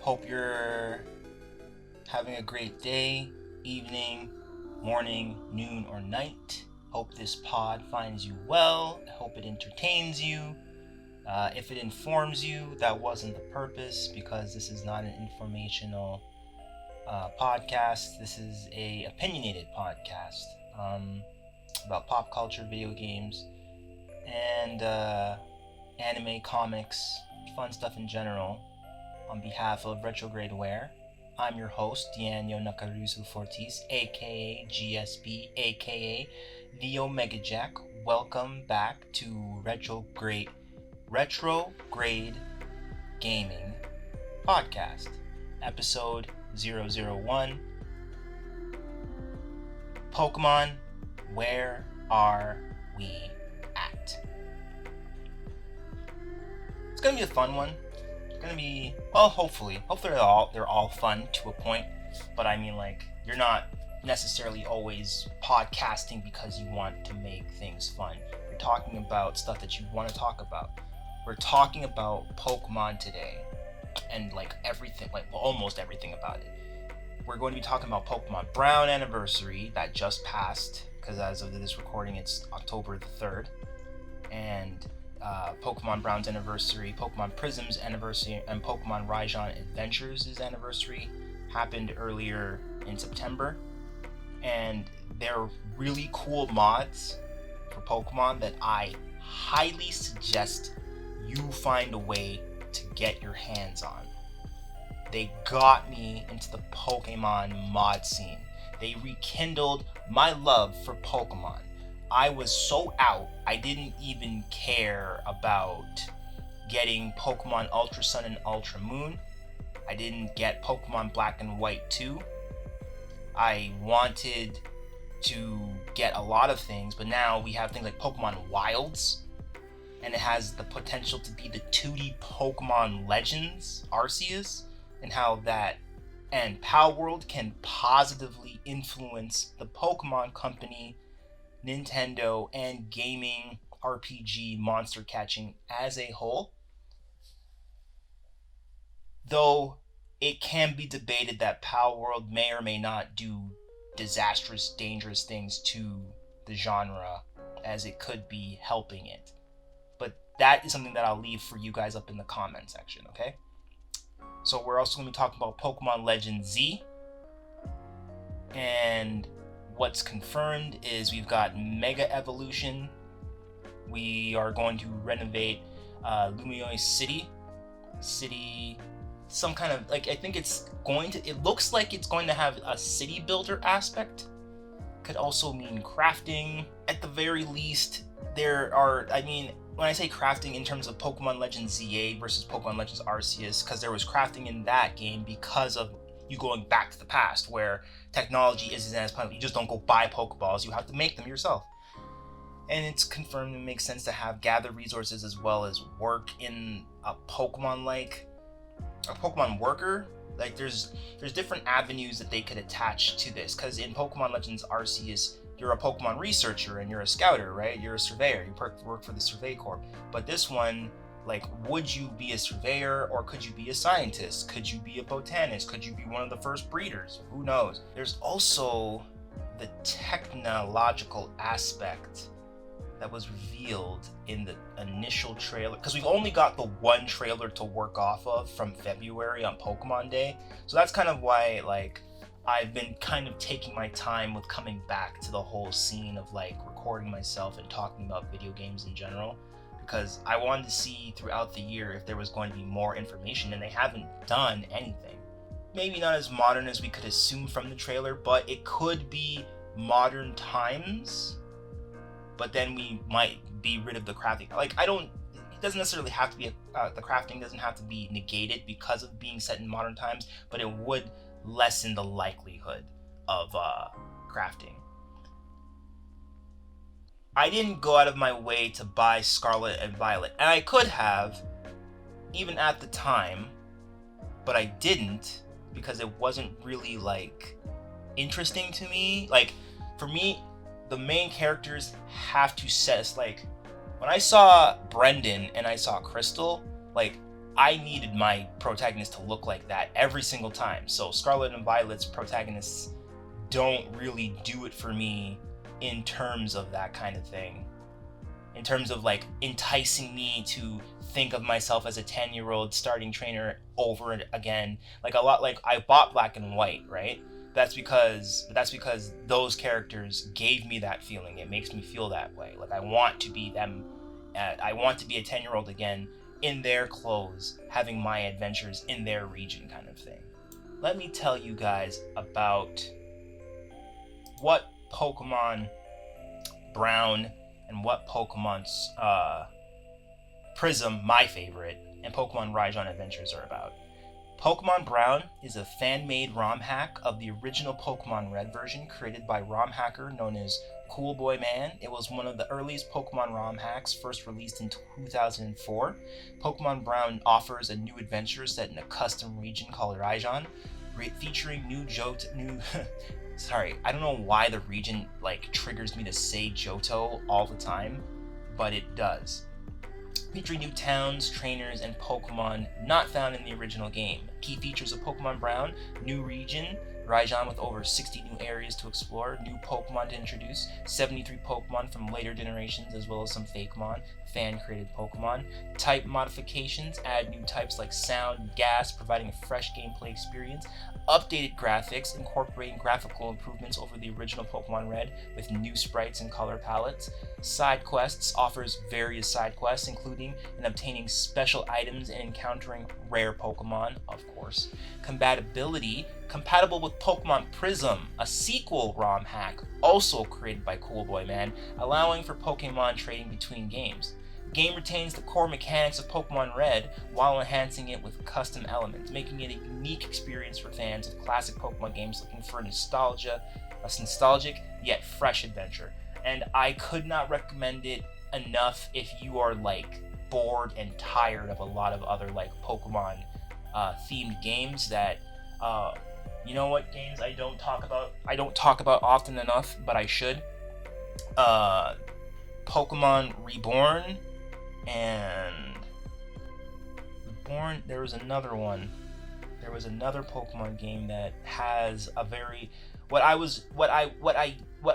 Hope you're having a great day, evening, morning, noon, or night. Hope this pod finds you well. I hope it entertains you. If it informs you, that wasn't the purpose, because this is not an informational podcast. This is a opinionated podcast about pop culture, video games, and anime, comics, fun stuff in general. On behalf of Retrograde Wear, I'm your host, Dianio Nakaruzu Fortis, aka GSP, aka the Omega Jack. Welcome back to Retrograde Gaming Podcast, episode 001. Pokemon, where are we at? It's gonna be a fun one. It's gonna be, well, hopefully they're all fun to a point, but I mean, like, you're not necessarily always podcasting because you want to make things fun. You're talking about stuff that you want to talk about. We're talking about Pokemon today, and like everything, like almost everything about it. We're going to be talking about Pokemon Brown anniversary that just passed, because as of this recording, it's October the 3rd, and Pokemon Brown's anniversary, Pokemon Prism's anniversary, and Pokemon Raijin Adventures' anniversary happened earlier in September, and they're really cool mods for Pokemon that I highly suggest you find a way to get your hands on. They got me into the Pokemon mod scene. They rekindled my love for Pokemon. I was so out, I didn't even care about getting Pokemon Ultra Sun and Ultra Moon. I didn't get Pokemon Black and White 2. I wanted to get a lot of things, but now we have things like Pokemon Wilds, and it has the potential to be the 2D Pokemon Legends, Arceus, and how that and Palworld can positively influence the Pokemon Company, Nintendo, and gaming RPG monster catching as a whole. Though it can be debated that Palworld may or may not do disastrous, dangerous things to the genre, as it could be helping it. But that is something that I'll leave for you guys up in the comment section, okay? So we're also going to be talking about Pokemon Legend Z. And what's confirmed is we've got Mega Evolution. We are going to renovate Lumiose City, some kind of, like, I think it looks like it's going to have a city builder aspect. Could also mean crafting. At the very least, there are, I mean, when I say crafting in terms of Pokemon Legends ZA versus Pokemon Legends Arceus, because there was crafting in that game because of you going back to the past, where technology isn't as plentiful. You just don't go buy Pokeballs, you have to make them yourself. And it's confirmed it makes sense to have gather resources as well as work in a Pokemon worker. Like, there's different avenues that they could attach to this, because in Pokemon Legends Arceus, you're a Pokemon researcher and you're a scouter, right? You're a surveyor, you work for the Survey Corps. But this one, like, would you be a surveyor, or could you be a scientist? Could you be a botanist? Could you be one of the first breeders? Who knows? There's also the technological aspect that was revealed in the initial trailer, because we've only got the one trailer to work off of from February on Pokemon Day. So that's kind of why, like, I've been kind of taking my time with coming back to the whole scene of, like, recording myself and talking about video games in general, because I wanted to see throughout the year if there was going to be more information, and they haven't done anything. Maybe not as modern as we could assume from the trailer, but it could be modern times, but then we might be rid of the crafting. Like, it doesn't necessarily have to be, the crafting doesn't have to be negated because of being set in modern times, but it would lessen the likelihood of crafting. I didn't go out of my way to buy Scarlet and Violet, and I could have, even at the time, but I didn't, because it wasn't really, like, interesting to me. Like, for me, the main characters have to set us, like, when I saw Brendan and I saw Crystal, like, I needed my protagonist to look like that every single time. So Scarlet and Violet's protagonists don't really do it for me in terms of that kind of thing. In terms of like enticing me to think of myself as a 10-year-old starting trainer over and again. Like a lot, like I bought Black and White, right? That's because those characters gave me that feeling. It makes me feel that way. Like I want to be them. I want to be a 10-year-old again, in their clothes, having my adventures in their region, kind of thing. Let me tell you guys about what Pokemon Brown and what Pokemon Prism, my favorite, and Pokemon Raijon Adventures are about. Pokemon Brown is a fan-made ROM hack of the original Pokemon Red version created by ROM hacker known as Cool Boy Man. It was one of the earliest Pokemon ROM hacks, first released in 2004. Pokemon Brown offers a new adventure set in a custom region called Raijon, featuring new sorry, I don't know why the region like triggers me to say Johto all the time, but it does. Featuring new towns, trainers, and Pokemon not found in the original game. Key features of Pokemon Brown: new region, Raijon with over 60 new areas to explore, new Pokemon to introduce, 73 Pokemon from later generations as well as some Fakemon, fan-created Pokemon. Type modifications, add new types like sound and gas, providing a fresh gameplay experience. Updated graphics, incorporating graphical improvements over the original Pokemon Red with new sprites and color palettes. Side quests, offers various side quests including in obtaining special items and encountering rare Pokemon, of course. Compatibility, compatible with Pokemon Prism, a sequel ROM hack also created by Cool Boy Man, allowing for Pokemon trading between games. Game retains the core mechanics of Pokemon Red while enhancing it with custom elements, making it a unique experience for fans of classic Pokemon games looking for a nostalgic yet fresh adventure. And I could not recommend it enough if you are like bored and tired of a lot of other like Pokemon themed games that you know what games I don't talk about often enough, but I should. Pokemon Reborn, and there was another one. There was another Pokemon game that has a very what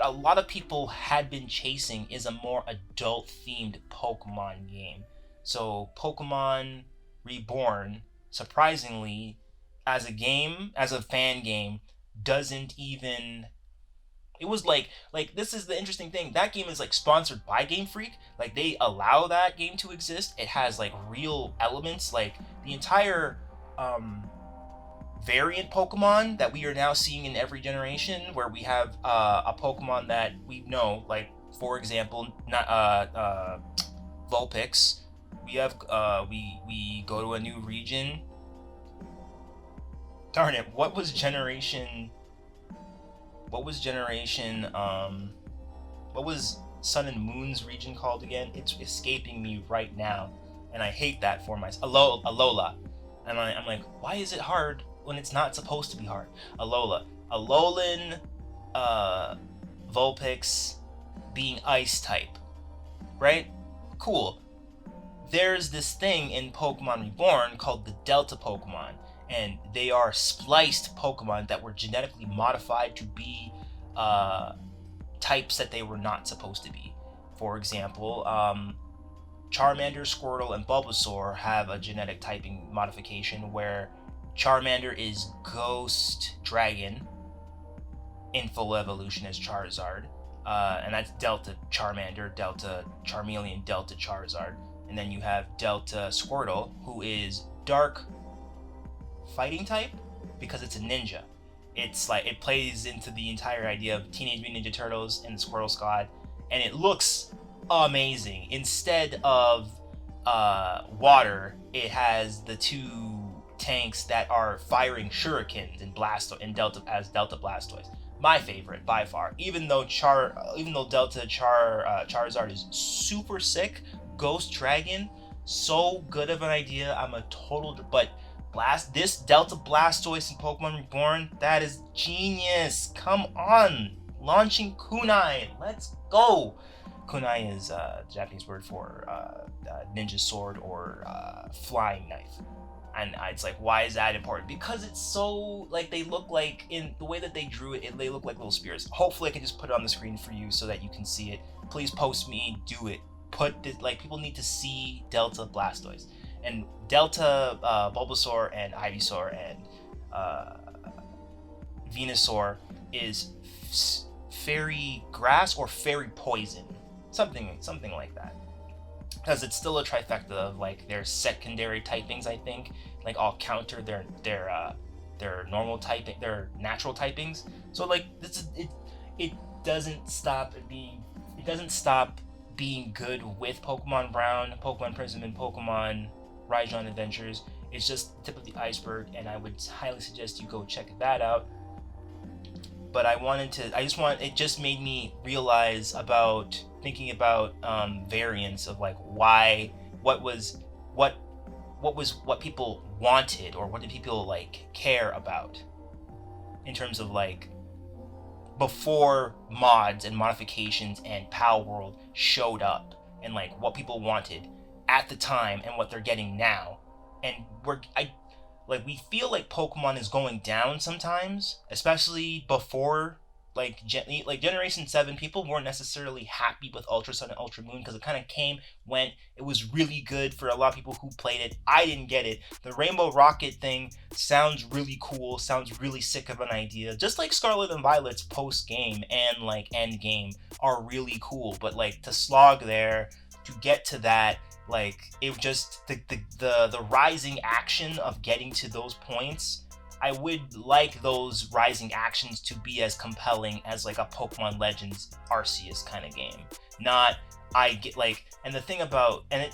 a lot of people had been chasing is a more adult themed Pokemon game. So Pokemon Reborn, surprisingly, as a fan game, doesn't even. It was like this is the interesting thing. That game is like sponsored by Gamefreak. Like they allow that game to exist. It has like real elements, like the entire variant Pokemon that we are now seeing in every generation, where we have a Pokemon that we know, like for example, Vulpix. We have we go to a new region. Darn it! What was generation Sun and Moon's region called again? It's escaping me right now, and I hate that for myself. Alola. And I'm like, why is it hard when it's not supposed to be hard? Alolan, Vulpix being ice type, right? Cool. There's this thing in Pokemon Reborn called the Delta Pokemon, and they are spliced Pokemon that were genetically modified to be types that they were not supposed to be. For example, Charmander, Squirtle, and Bulbasaur have a genetic typing modification where Charmander is Ghost Dragon in full evolution as Charizard, and that's Delta Charmander, Delta Charmeleon, Delta Charizard. And then you have Delta Squirtle, who is Dark Fighting type because it's a ninja. It's like it plays into the entire idea of Teenage Mutant Ninja Turtles and the Squirtle Squad, and it looks amazing. Instead of water, it has the two tanks that are firing shurikens and Delta Blastoise. My favorite by far. Even though Delta Charizard is super sick, Ghost Dragon, so good of an idea. I'm a total but. This Delta Blastoise in Pokemon Reborn, that is genius. Come on. Launching Kunai. Let's go. Kunai is the Japanese word for ninja sword or flying knife. And it's like, why is that important? Because it's so, like, they look like, in the way that they drew it, they look like little spears. Hopefully I can just put it on the screen for you so that you can see it. Please post me, do it. Put this, like, people need to see Delta Blastoise. And Delta Bulbasaur and Ivysaur and Venusaur is fairy grass or fairy poison. Something like that. Because it's still a trifecta of, like, their secondary typings, I think, like, all counter their normal typing, their natural typings. So, like, it doesn't stop being good with Pokemon Brown, Pokemon Prism, and Pokemon Raijin Adventures. It's just the tip of the iceberg, and I would highly suggest you go check that out. But it just made me realize about thinking about variants of, like, what people wanted, or what did people, like, care about in terms of, like, before mods and modifications and Pal World showed up, and, like, what people wanted at the time and what they're getting now. And we feel like Pokemon is going down sometimes, especially before, like Generation 7, people weren't necessarily happy with Ultra Sun and Ultra Moon because it kind of went. It was really good for a lot of people who played it. I didn't get it. The Rainbow Rocket thing sounds really cool, sounds really sick of an idea. Just like Scarlet and Violet's post-game and, like, end game are really cool, but, like, to slog there, to get to that, like, it just, the rising action of getting to those points, I would like those rising actions to be as compelling as, like, a Pokemon Legends Arceus kind of game. Not, and the thing about, and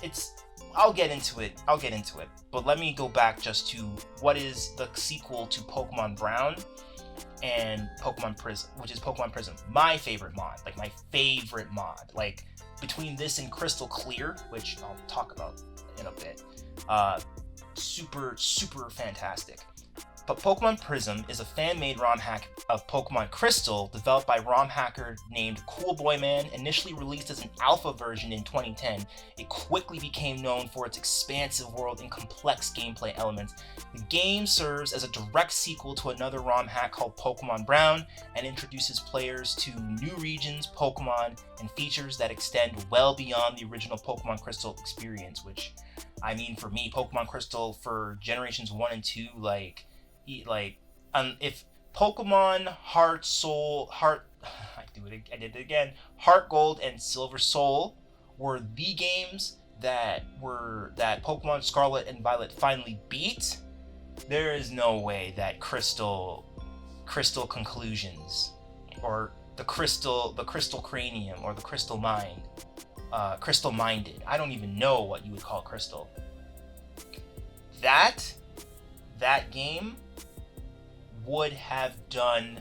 I'll get into it, but let me go back just to what is the sequel to Pokemon Brown and Pokemon Prism, which is Pokemon Prism. My favorite mod, like, between this and Crystal Clear, which I'll talk about in a bit, super, super fantastic. But Pokemon Prism is a fan-made ROM hack of Pokemon Crystal developed by ROM hacker named Cool Boy Man. Initially released as an alpha version in 2010, it quickly became known for its expansive world and complex gameplay elements. The game serves as a direct sequel to another ROM hack called Pokemon Brown and introduces players to new regions, Pokemon, and features that extend well beyond the original Pokemon Crystal experience, which, I mean, for me, Pokemon Crystal for Generations 1 and 2, if Pokemon Heart Gold and Silver Soul were the games that Pokemon Scarlet and Violet finally beat, there is no way that Crystal Conclusions, or the Crystal Cranium, or the Crystal Mind, Crystal Minded, I don't even know what you would call Crystal, that game would have done,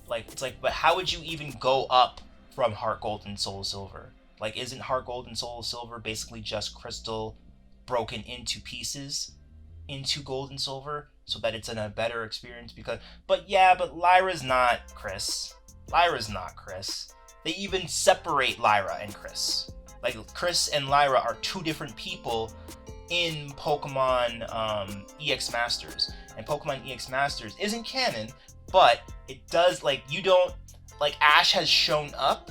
but how would you even go up from Heart Gold and Soul Silver? Like, isn't Heart Gold and Soul Silver basically just Crystal broken into pieces into Gold and Silver, so that it's in a better experience? But Lyra's not Chris. They even separate Lyra and Chris. Like, Chris and Lyra are two different people in Pokemon EX Masters. And Pokemon EX Masters isn't canon, but it does, Ash has shown up,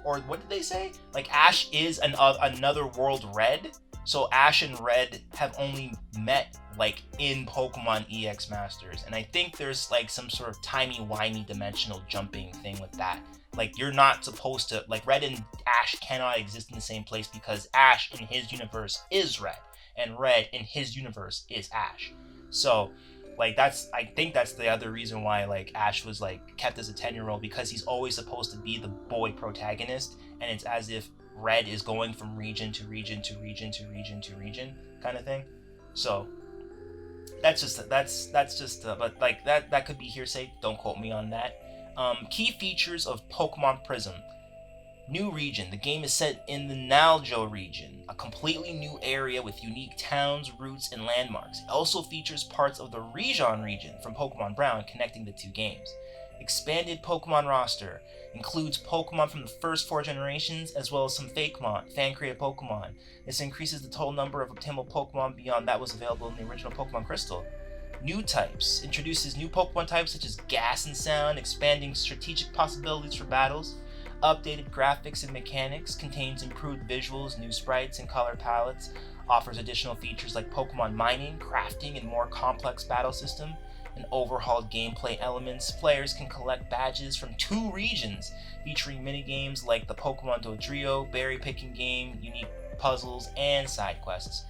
or what did they say? Like, Ash is another world Red, so Ash and Red have only met, like, in Pokemon EX Masters. And I think there's, like, some sort of timey-wimey dimensional jumping thing with that. Like, you're not supposed to, like, Red and Ash cannot exist in the same place because Ash in his universe is Red, and Red in his universe is Ash. So, like, I think that's the other reason why, like, Ash was, like, kept as a 10-year-old, because he's always supposed to be the boy protagonist, and it's as if Red is going from region to region to region to region to region kind of thing. So that's just but, like, that could be hearsay, don't quote me on that. Key features of Pokemon Prism. New region. The game is set in the Naljo region, a completely new area with unique towns, routes, and landmarks. It also features parts of the Raijin region from Pokemon Brown connecting the two games. Expanded Pokemon roster, includes Pokemon from the first 4 generations, as well as some fan-created Pokemon. This increases the total number of obtainable Pokemon beyond that was available in the original Pokemon Crystal. New types introduces new Pokemon types such as Gas and Sound, expanding strategic possibilities for battles. Updated graphics and mechanics, contains improved visuals, new sprites, and color palettes. Offers additional features like Pokemon mining, crafting, and more complex battle system. And overhauled gameplay elements. Players can collect badges from 2 regions, featuring minigames like the Pokemon Dodrio, berry picking game, unique puzzles, and side quests.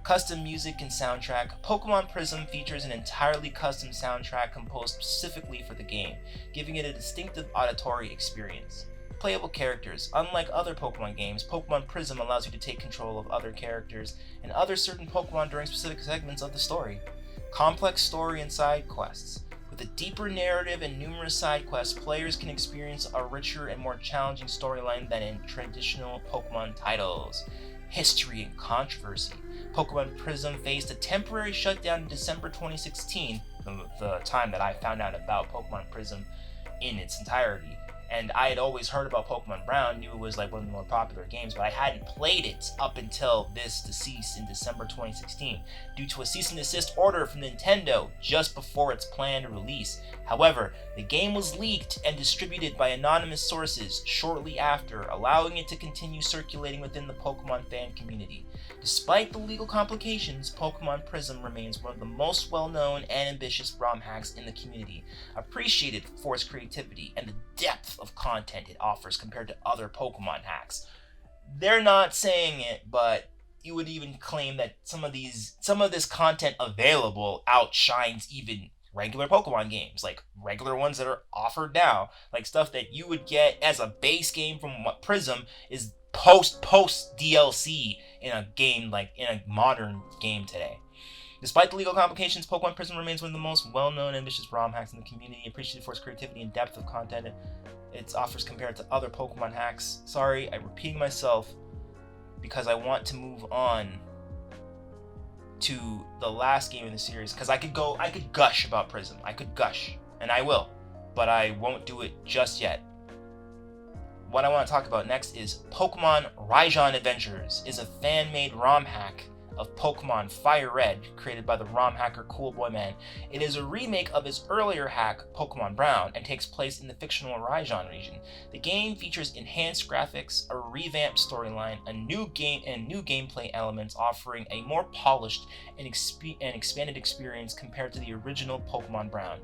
Custom music and soundtrack. Pokemon Prism features an entirely custom soundtrack composed specifically for the game, giving it a distinctive auditory experience. Playable characters. Unlike other Pokemon games, Pokemon Prism allows you to take control of other characters and other certain Pokemon during specific segments of the story. Complex story and side quests. With a deeper narrative and numerous side quests, players can experience a richer and more challenging storyline than in traditional Pokemon titles. History and controversy. Pokemon Prism faced a temporary shutdown in December 2016, the time that I found out about Pokemon Prism in its entirety. And I had always heard about Pokemon Brown, knew it was like one of the more popular games, but I hadn't played it up until this decease in December 2016, due to a cease and desist order from Nintendo just before its planned release. However, the game was leaked and distributed by anonymous sources shortly after, allowing it to continue circulating within the Pokemon fan community. Despite the legal complications, Pokemon Prism remains one of the most well-known and ambitious ROM hacks in the community, appreciated for its creativity and the depth of content it offers compared to other Pokemon hacks. They're not saying it, but you would even claim that some of this content available outshines even regular Pokemon games, like regular ones that are offered now, like stuff that you would get as a base game from Prism is post DLC in a game, like in a modern game today. Despite the legal complications, Pokemon Prism remains one of the most well-known and ambitious ROM hacks in the community, appreciated for its creativity and depth of content it offers compared to other Pokemon hacks. Sorry, I'm repeating myself because I want to move on to the last game in the series, because I could gush about Prism. I could gush, and I will, but I won't do it just yet. What I want to talk about next is Pokemon Raijin Adventures is a fan-made ROM hack of Pokemon Fire Red, created by the ROM hacker Cool Boy Man. It is a remake of his earlier hack, Pokemon Brown, and takes place in the fictional Raijin region. The game features enhanced graphics, a revamped storyline, a new gameplay elements, offering a more polished and expanded experience compared to the original Pokemon Brown.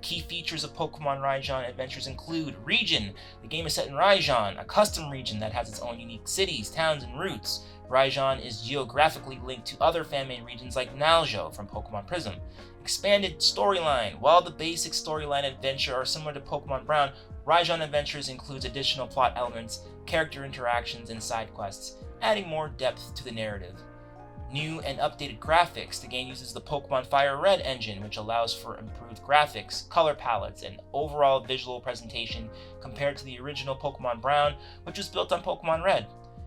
Key features of Pokemon Raijin Adventures include Region. The game is set in Raijin, a custom region that has its own unique cities, towns, and routes. Raijin is geographically linked to other fan-made regions like Naljo from Pokemon Prism. Expanded storyline. While the basic storyline and adventure are similar to Pokemon Brown, Raijin Adventures includes additional plot elements, character interactions, and side quests, adding more depth to the narrative. New and updated graphics. The game uses the Pokemon Fire Red engine, which allows for improved graphics, color palettes, and overall visual presentation compared to the original Pokemon Brown, which was built on Pokemon Red.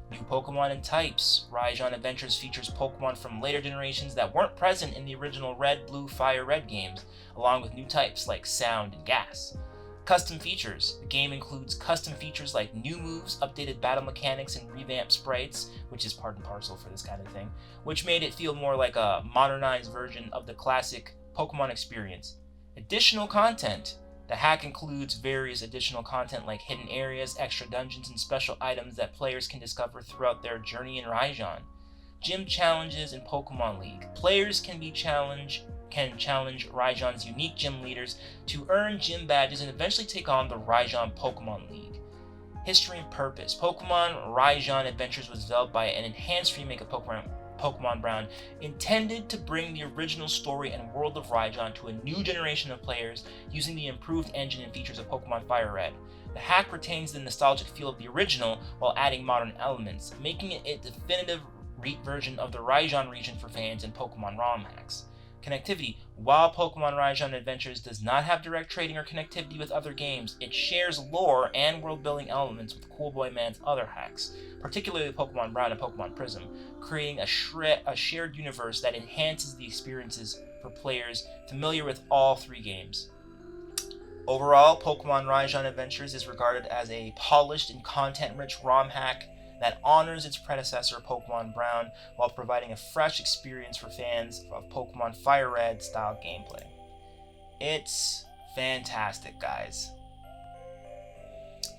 New Pokemon and types. Raijin Adventures features Pokemon from later generations that weren't present in the original Red, Blue, Fire Red games, along with new types like Sound and Gas. Custom features. The game includes custom features like new moves, updated battle mechanics, and revamped sprites, which is part and parcel for this kind of thing, which made it feel more like a modernized version of the classic Pokemon experience. Additional content. The hack includes various additional content like hidden areas, extra dungeons, and special items that players can discover throughout their journey in Raijin. Gym challenges in Pokemon League. Players can challenge Raijin's unique gym leaders to earn gym badges and eventually take on the Raijin Pokemon League. History and purpose. Pokemon Raijin Adventures was developed by an enhanced remake of Pokemon Brown, intended to bring the original story and world of Raijin to a new generation of players using the improved engine and features of Pokemon Fire Red. The hack retains the nostalgic feel of the original while adding modern elements, making it a definitive version of the Raijin region for fans and Pokemon ROM hacks. Connectivity. While Pokemon Raijin Adventures does not have direct trading or connectivity with other games, it shares lore and world-building elements with Cool Boy Man's other hacks, particularly Pokemon Brown and Pokemon Prism, creating a shared universe that enhances the experiences for players familiar with all 3 games. Overall, Pokemon Raijin Adventures is regarded as a polished and content-rich ROM hack that honors its predecessor Pokemon Brown while providing a fresh experience for fans of Pokemon Fire Red style gameplay. It's fantastic, guys.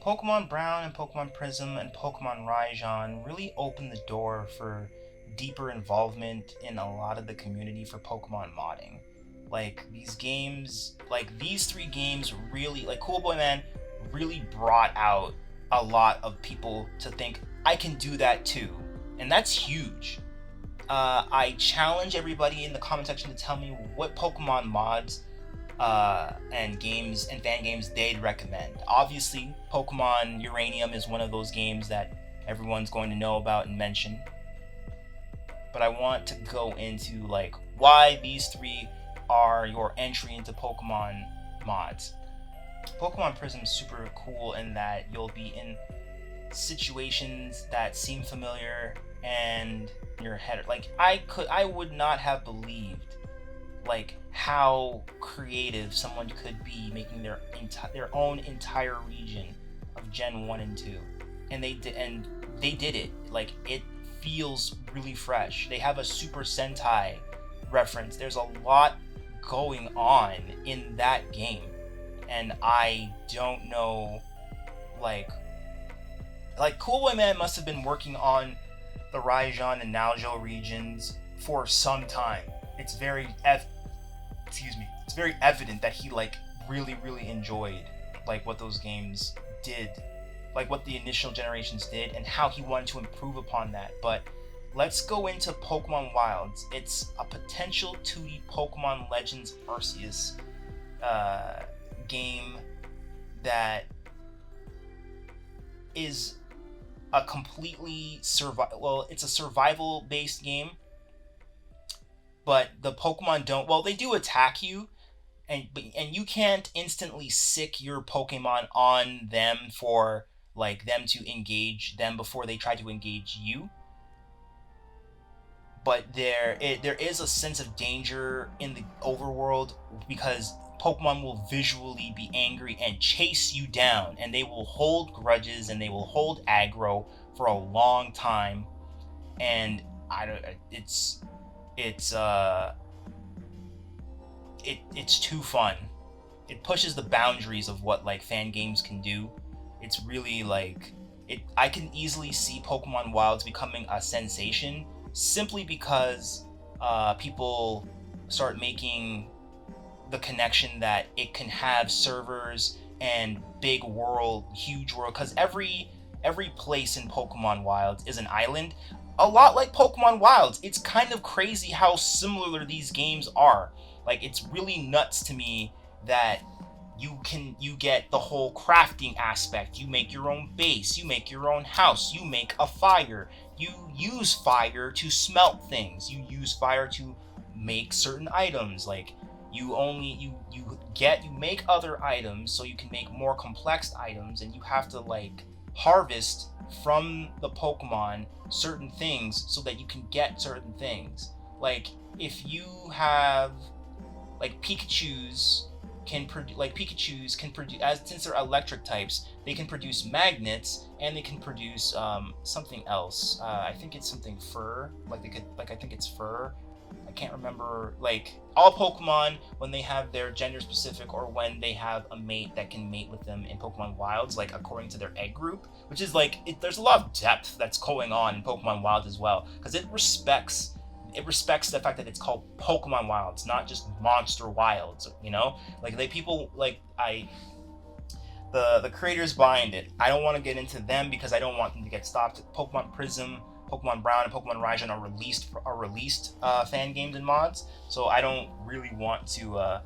Pokemon Brown and Pokemon Prism and Pokemon Raijin really opened the door for deeper involvement in a lot of the community for Pokemon modding. Like, these games, like these three games really, like Cool Boy Man really brought out a lot of people to think, I can do that too. And that's huge. I challenge everybody in the comment section to tell me what Pokemon mods and games and fan games they'd recommend. Obviously, Pokemon Uranium is one of those games that everyone's going to know about and mention. But I want to go into like why these three are your entry into Pokemon mods. Pokemon Prism is super cool in that you'll be in situations that seem familiar and your head, like I would not have believed like how creative someone could be making their own entire region of Gen 1 and 2, and they did it. Like, it feels really fresh. They have a Super Sentai reference. There's a lot going on in that game, and I don't know, like Cool Boy Man must have been working on the Raijin and Naljo regions for some time. It's very evident that he like really enjoyed like what those games did, like what the initial generations did, and how he wanted to improve upon that. But let's go into Pokemon Wilds. It's a potential 2D Pokemon Legends Arceus game that is a completely it's a survival based game, but the Pokemon they do attack you, and you can't instantly sick your Pokemon on them for like them to engage them before they try to engage you. But there is a sense of danger in the overworld because Pokemon will visually be angry and chase you down, and they will hold grudges and they will hold aggro for a long time. And it's too fun. It pushes the boundaries of what like fan games can do. It's really like I can easily see Pokemon Wilds becoming a sensation simply because people start making the connection that it can have servers and huge world, because every place in Pokemon Wilds is an island, a lot like Pokemon Wilds. It's kind of crazy how similar these games are. Like, it's really nuts to me that you get the whole crafting aspect. You make your own base, you make your own house, you make a fire, you use fire to smelt things, you use fire to make certain items. Like, you make other items so you can make more complex items, and you have to like harvest from the Pokemon certain things so that you can get certain things. Like, if you have like Pikachus can produce, as since they're electric types, they can produce magnets, and they can produce something else. I think it's something fur. I think it's fur. I can't remember. Like, all Pokemon, when they have their gender specific, or when they have a mate that can mate with them in Pokemon Wilds, like according to their egg group, which is like there's a lot of depth that's going on in Pokemon Wilds as well, because it respects the fact that it's called Pokemon Wilds, not just Monster Wilds, you know? Like, the creators behind it, I don't want to get into them because I don't want them to get stopped. Pokemon Prism, Pokemon Brown, and Pokemon Raijin are released fan games and mods, so I don't really want to I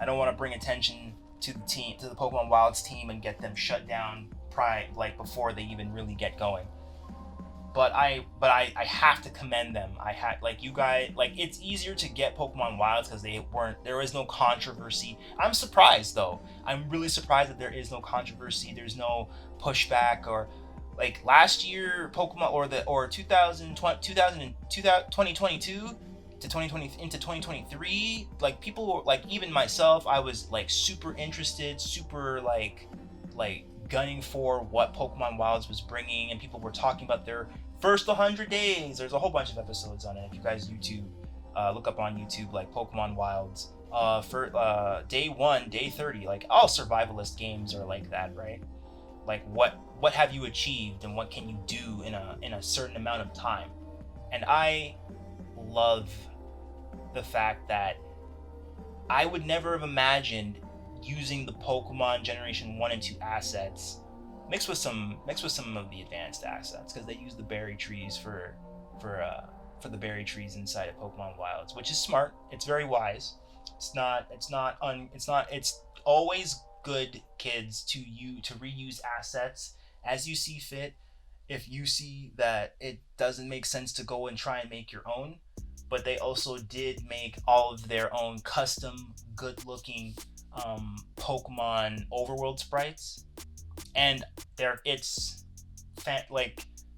don't want to bring attention to the Pokemon Wilds team and get them shut down before they even really get going. But I have to commend them. You guys, like, it's easier to get Pokemon Wilds because there is no controversy. I'm surprised though. I'm really surprised that there is no controversy. There's no pushback, or like last year Pokemon or 2022, to 2020 into 2023, like people were like, even myself, I was like super interested, super like gunning for what Pokemon Wilds was bringing, and people were talking about their first 100 days. There's a whole bunch of episodes on it. If you guys look up on YouTube like Pokemon Wilds, for day 1, day 30, like all survivalist games are like that, right? Like what have you achieved and what can you do in a certain amount of time? And I love the fact that I would never have imagined using the Pokemon Generation 1 and 2 assets mixed with some of the advanced assets, because they use the berry trees for the berry trees inside of Pokemon Wilds, which is smart. It's very wise. It's always good, kids, to reuse assets as you see fit. If you see that it doesn't make sense to go and try and make your own, but they also did make all of their own custom, good-looking Pokemon overworld sprites, and it's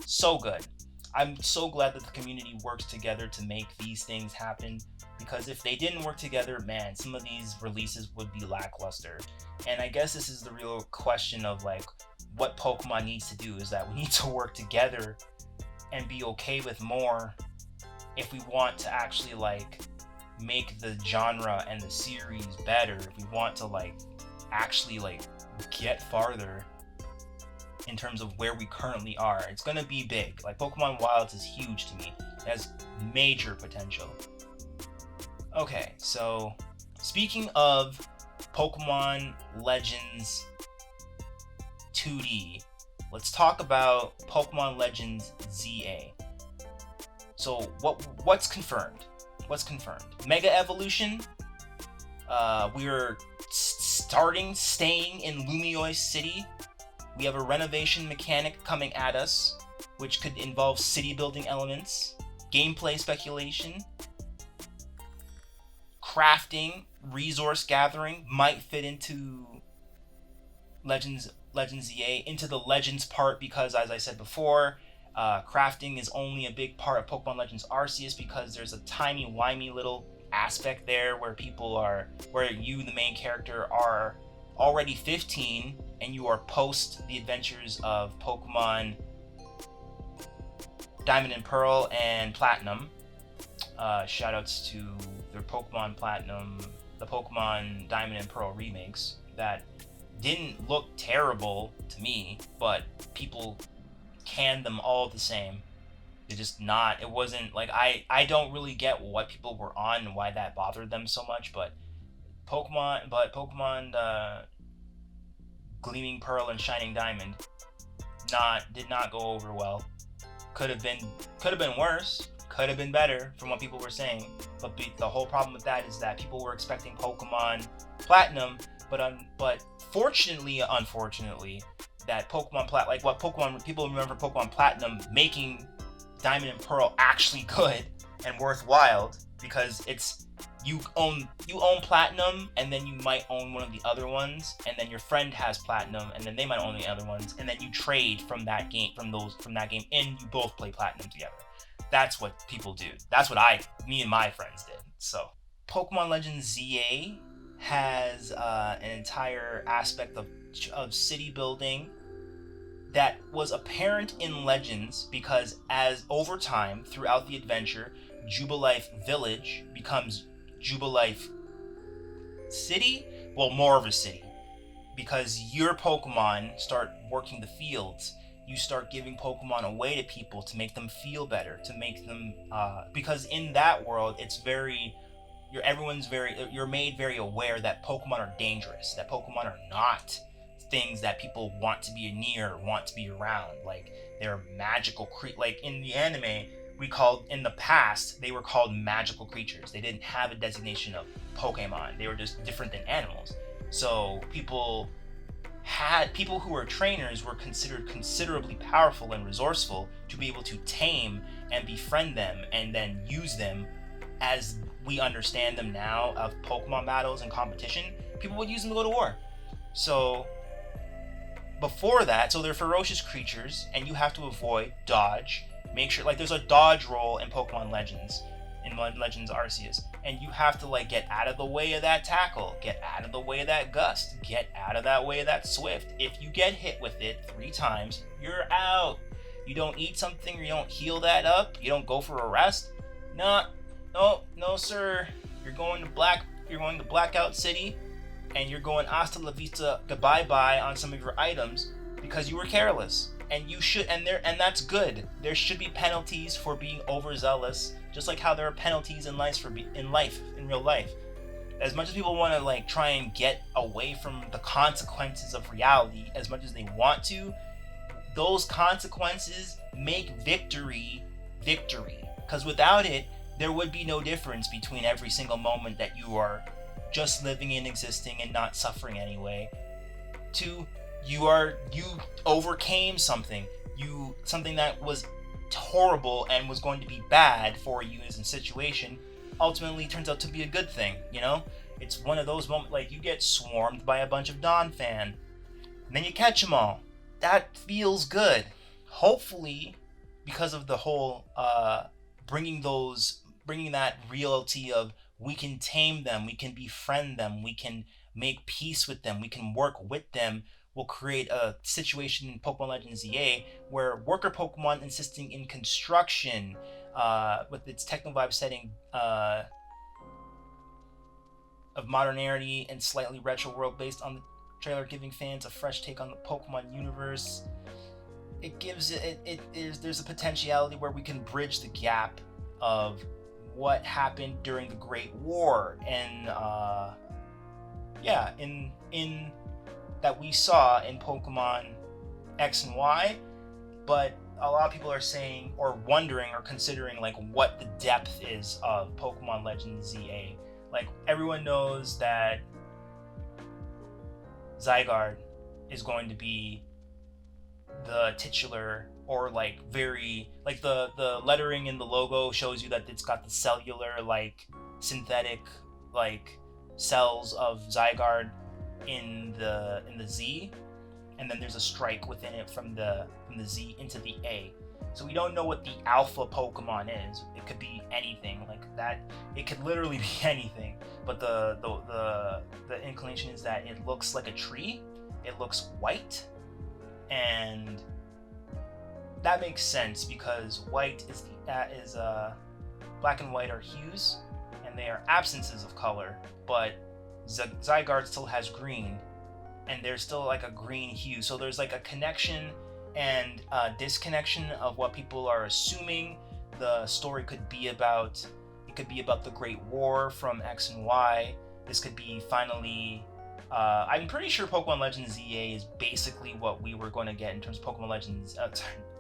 so good. I'm so glad that the community works together to make these things happen, because if they didn't work together, man, some of these releases would be lackluster. And I guess this is the real question of like what Pokemon needs to do, is that we need to work together and be okay with more if we want to actually like make the genre and the series better, if we want to like actually like get farther in terms of where we currently are. It's gonna be big. Like Pokemon Wilds is huge to me. It has major potential. Okay, so speaking of Pokemon Legends 2D, let's talk about Pokemon Legends ZA. So what's confirmed? Mega Evolution. We're staying in Lumiose City. We have a renovation mechanic coming at us, which could involve city building elements, gameplay speculation, crafting, resource gathering might fit into Legends ZA, into the Legends part, because as I said before, crafting is only a big part of Pokemon Legends Arceus, because there's a tiny wimey little aspect there where you, the main character, are already 15 and you are post the adventures of Pokemon Diamond and Pearl and Platinum. Shoutouts to their Pokemon Platinum, the Pokemon Diamond and Pearl remakes that didn't look terrible to me, but people canned them all the same. It wasn't like, I don't really get what people were on and why that bothered them so much, but Pokemon Gleaming Pearl and Shining Diamond did not go over well. Could have been worse, could have been better from what people were saying, but the whole problem with that is that people were expecting Pokemon Platinum, but unfortunately, that Pokemon people remember Pokemon Platinum making Diamond and Pearl actually good and worthwhile, because you own Platinum, and then you might own one of the other ones, and then your friend has Platinum, and then they might own the other ones, and then you trade from that game, and you both play Platinum together. That's what people do. That's what me and my friends did. So Pokemon Legends ZA has an entire aspect of city building that was apparent in Legends, because as over time throughout the adventure, Jubilife Village becomes Jubilife City, well, more of a city, because your Pokemon start working the fields. You start giving Pokemon away to people to make them feel better, to make them because in that world you're made very aware that Pokemon are dangerous, that Pokemon are not things that people want to be near, want to be around. Like, they're magical like in the anime, in the past, they were called magical creatures. They didn't have a designation of Pokemon. They were just different than animals. So people who were trainers were considered considerably powerful and resourceful to be able to tame and befriend them, and then use them as we understand them now of Pokemon battles and competition. People would use them to go to war. So before that, so they're ferocious creatures, and you have to avoid, dodge, make sure, like, there's a dodge roll in Pokemon Legends in Legends Arceus, and you have to like get out of the way of that tackle, get out of the way of that gust, get out of that way of that swift. If you get hit with it 3 times, you're out. You don't eat something, or you don't heal that up, you don't go for a rest. No, sir. You're going to Blackout City, and you're going hasta la vista, goodbye bye on some of your items because you were careless. And you should, and that's good. There should be penalties for being overzealous, just like how there are penalties in real life. As much as people want to like try and get away from the consequences of reality as much as they want to, those consequences make victory. Because without it, there would be no difference between every single moment that you are just living and existing and not suffering anyway, to you overcame something that was horrible and was going to be bad for you as a situation, ultimately turns out to be a good thing. It's one of those moments, like you get swarmed by a bunch of non-fan, and then you catch them all. That feels good. Hopefully, because of the whole bringing that reality of we can tame them, we can befriend them, we can make peace with them, we can work with them, will create a situation in Pokemon Legends ZA where worker Pokemon insisting in construction with its techno-vibe setting of modernity and slightly retro world based on the trailer, giving fans a fresh take on the Pokemon universe. There's a potentiality where we can bridge the gap of what happened during the Great War and in that we saw in Pokemon X and Y, but a lot of people are saying or wondering or considering like what the depth is of Pokemon Legends ZA. Like everyone knows that Zygarde is going to be the titular, or like very like the lettering in the logo shows you that it's got the cellular like synthetic like cells of Zygarde in the Z, and then there's a strike within it from the Z into the A. So we don't know what the alpha Pokemon is. It could be anything like that. It could literally be anything. But the inclination is that it looks like a tree. It looks white, and that makes sense because white is black and white are hues, and they are absences of color. But Zygarde still has green, and there's still like a green hue. So there's like a connection and disconnection of what people are assuming the story could be about. It could be about the Great War from X and Y. This could be finally. I'm pretty sure Pokemon Legends ZA is basically what we were going to get in terms of Pokemon Legends.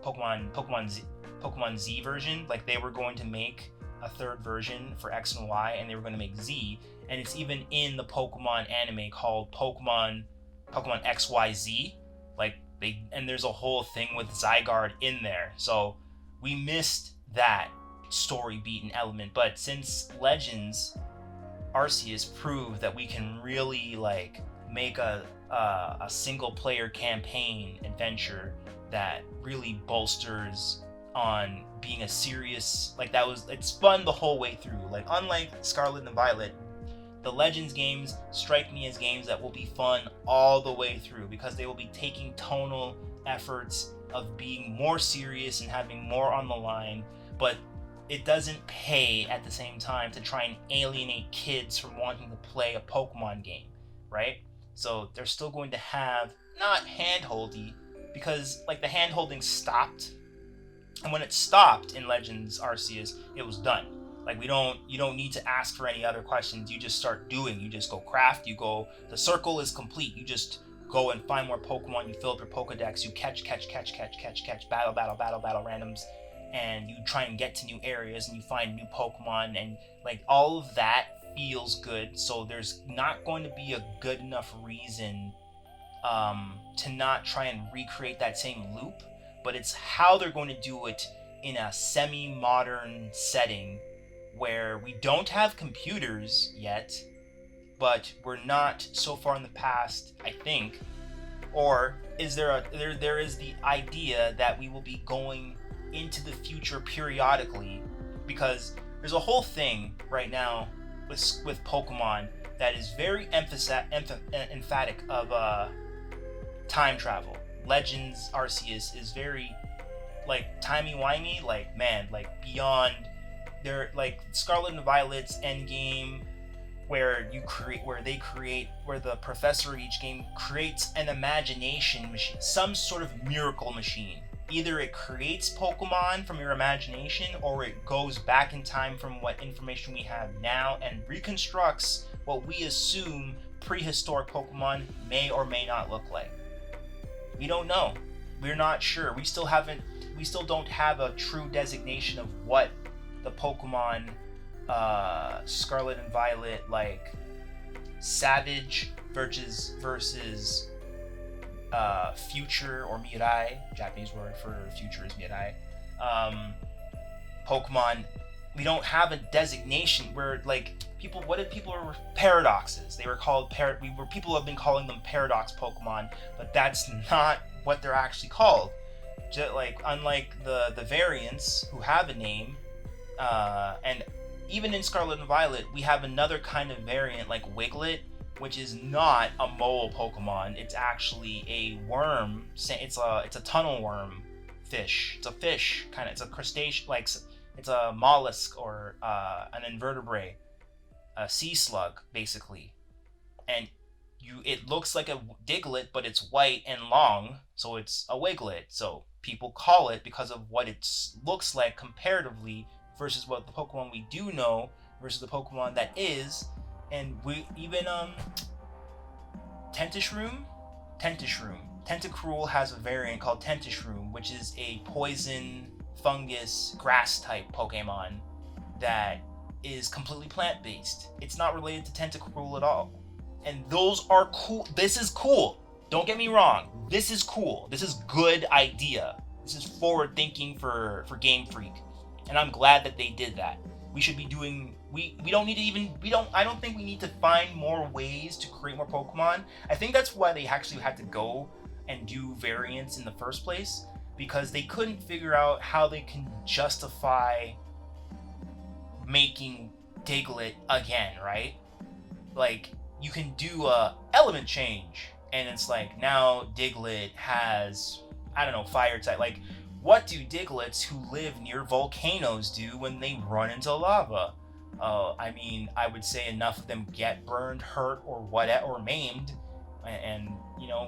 Pokemon Z version. Like they were going to make a third version for X and Y, and they were going to make Z, and it's even in the Pokemon anime called Pokemon XYZ. And there's a whole thing with Zygarde in there. So we missed that story beat and element. But since Legends Arceus proved that we can really like make a single player campaign adventure that really bolsters on being a serious, like it's fun the whole way through. Like unlike Scarlet and Violet, the Legends games strike me as games that will be fun all the way through because they will be taking tonal efforts of being more serious and having more on the line, but it doesn't pay at the same time to try and alienate kids from wanting to play a Pokemon game, right? So they're still going to have, not hand-holdy, because like the hand-holding stopped, and when it stopped in Legends Arceus, it was done. Like you don't need to ask for any other questions. You just start doing. You just go craft. You go. The circle is complete. You just go and find more Pokemon. You fill up your Pokedex. You catch. Battle randoms, and you try and get to new areas and you find new Pokemon, and like all of that feels good. So there's not going to be a good enough reason to not try and recreate that same loop. But it's how they're going to do it in a semi-modern setting where we don't have computers yet, but we're not so far in the past, I think. Or is there there is the idea that we will be going into the future periodically, because there's a whole thing right now with Pokemon that is very emphatic of time travel. Legends Arceus is very like timey-wimey, like man, like beyond their like Scarlet and Violet's endgame, where the professor in each game creates an imagination machine, some sort of miracle machine. Either it creates Pokemon from your imagination, or it goes back in time from what information we have now and reconstructs what we assume prehistoric Pokemon may or may not look like. We don't know. We're not sure. We still don't have a true designation of what the Pokemon Scarlet and Violet, like Savage versus Future or Mirai, Japanese word for future is Mirai, Pokemon. We don't have a designation where like people, paradoxes? They were called people have been calling them paradox Pokemon, but that's not what they're actually called. Just like unlike the variants who have a name, and even in Scarlet and Violet, we have another kind of variant like Wiglet, which is not a mole Pokemon. It's actually a worm. It's a tunnel worm fish. It's a fish kind of. It's a crustacean, like it's a mollusk or an invertebrate, a sea slug basically. And it looks like a Diglett, but it's white and long, so it's a Wiglet. So people call it because of what it looks like comparatively versus what the Pokemon we do know versus the Pokemon that is. And we even Tentacruel has a variant called Tentacruel, which is a poison fungus grass type Pokemon that is completely plant based. It's not related to Tentacruel at all. And those are cool. This is cool. Don't get me wrong. This is cool. This is good idea. This is forward thinking for Gamefreak. And I'm glad that they did that. We should be doing, I don't think we need to find more ways to create more Pokemon. I think that's why they actually had to go and do variants in the first place, because they couldn't figure out how they can justify making Diglett again, right? Like, you can do a element change, and it's like, now Diglett has, I don't know, fire type. Like, what do Digletts who live near volcanoes do when they run into lava? I mean, I would say enough of them get burned, hurt, or maimed, and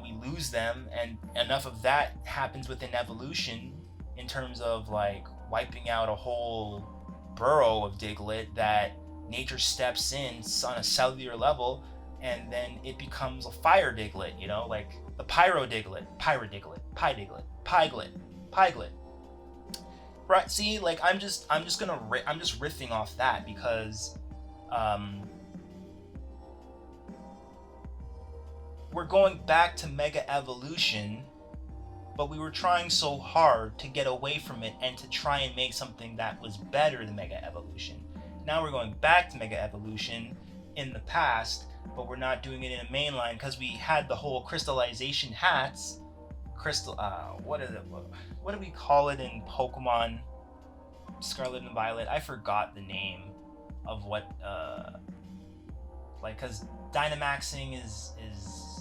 we lose them, and enough of that happens within evolution in terms of like wiping out a whole burrow of Diglett that nature steps in on a cellular level, and then it becomes a fire Diglett, like the Pyro Diglett, Pyglet. Right, see, like I'm just riffing off that because we're going back to Mega Evolution, but we were trying so hard to get away from it and to try and make something that was better than Mega Evolution. Now we're going back to Mega Evolution in the past, but we're not doing it in a mainline because we had the whole crystallization hats. What do we call it in Pokemon Scarlet and Violet? I forgot the name of what because Dynamaxing is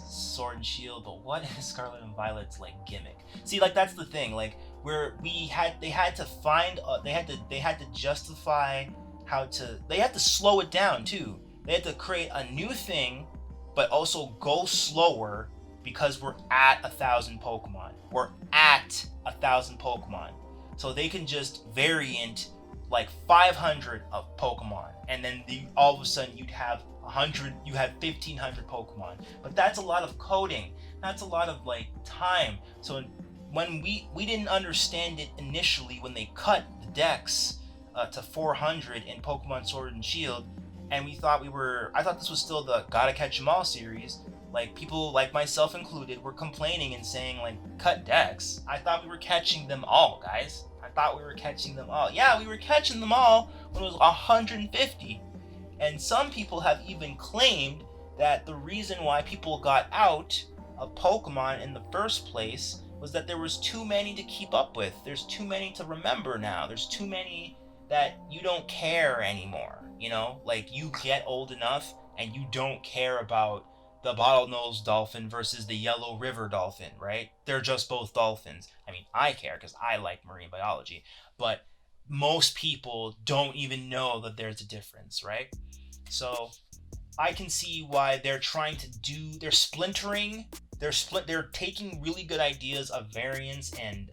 Sword and Shield, but what is Scarlet and Violet's like gimmick? See, like that's the thing, like where they had to justify they had to slow it down too. They had to create a new thing, but also go slower because we're at 1,000 Pokemon. We're at 1,000 Pokemon. So they can just variant like 500 of Pokemon, and then all of a sudden you'd have 1,500 Pokemon. But that's a lot of coding. That's a lot of like time. So when we didn't understand it initially when they cut the dex to 400 in Pokemon Sword and Shield, and I thought this was still the Gotta Catch 'Em All series. Like, people like myself included were complaining and saying, like, cut decks. I thought we were catching them all, guys. I thought we were catching them all. Yeah, we were catching them all when it was 150. And some people have even claimed that the reason why people got out of Pokemon in the first place was that there was too many to keep up with. There's too many to remember now. There's too many that you don't care anymore, you know? Like, you get old enough and you don't care about the bottlenose dolphin versus the yellow river dolphin, right? They're just both dolphins. I mean, I care because I like marine biology, but most people don't even know that there's a difference, right? So I can see why they're trying to do, they're taking really good ideas of variants and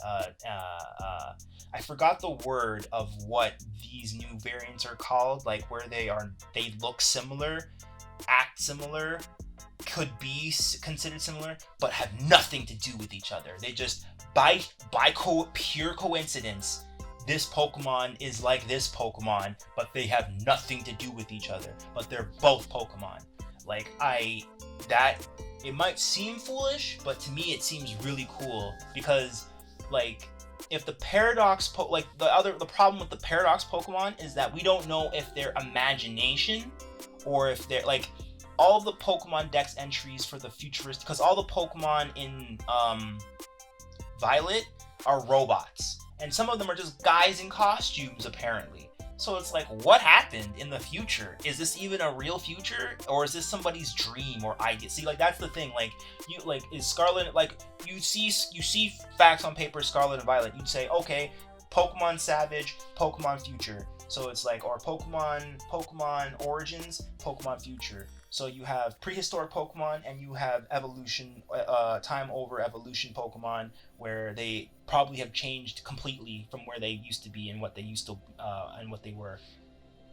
I forgot the word of what these new variants are called, like where they look similar, act similar, could be considered similar, but have nothing to do with each other. They just, by pure coincidence, this Pokemon is like this Pokemon, but they have nothing to do with each other, but they're both Pokemon. Like, it might seem foolish, but to me it seems really cool, because, like, if the paradox the problem with the paradox Pokemon is that we don't know if they're imagination or if they're, like, all the Pokemon Dex entries for the futurist, because all the Pokemon in Violet are robots, and some of them are just guys in costumes apparently. So it's like, what happened in the future? Is this even a real future, or is this somebody's dream or idea? See, like, that's the thing. Like, is Scarlet, like, you see facts on paper, Scarlet and Violet. You'd say, okay, Pokemon Savage, Pokemon Future. So it's like, or Pokemon Origins, Pokemon Future. So you have prehistoric Pokemon and you have evolution, time over evolution Pokemon, where they probably have changed completely from where they used to be and what they used to, and what they were.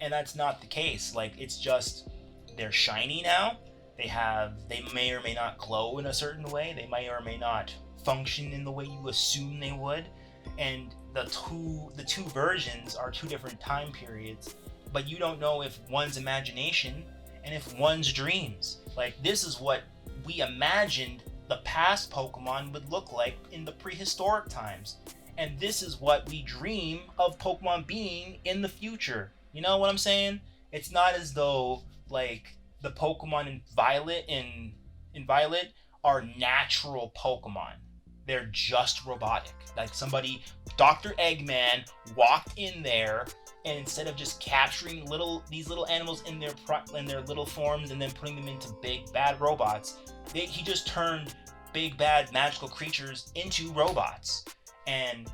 And that's not the case. Like, it's just, they're shiny now. They may or may not glow in a certain way. They may or may not function in the way you assume they would. And the two versions are two different time periods, but you don't know if one's imagination and if one's dreams. Like, this is what we imagined the past Pokemon would look like in the prehistoric times. And this is what we dream of Pokemon being in the future. You know what I'm saying? It's not as though, like, the Pokemon in Violet are natural Pokemon. They're just robotic. Like, Dr. Eggman walked in there, and instead of just capturing these little animals in their little forms and then putting them into big bad robots, he just turned big bad magical creatures into robots. And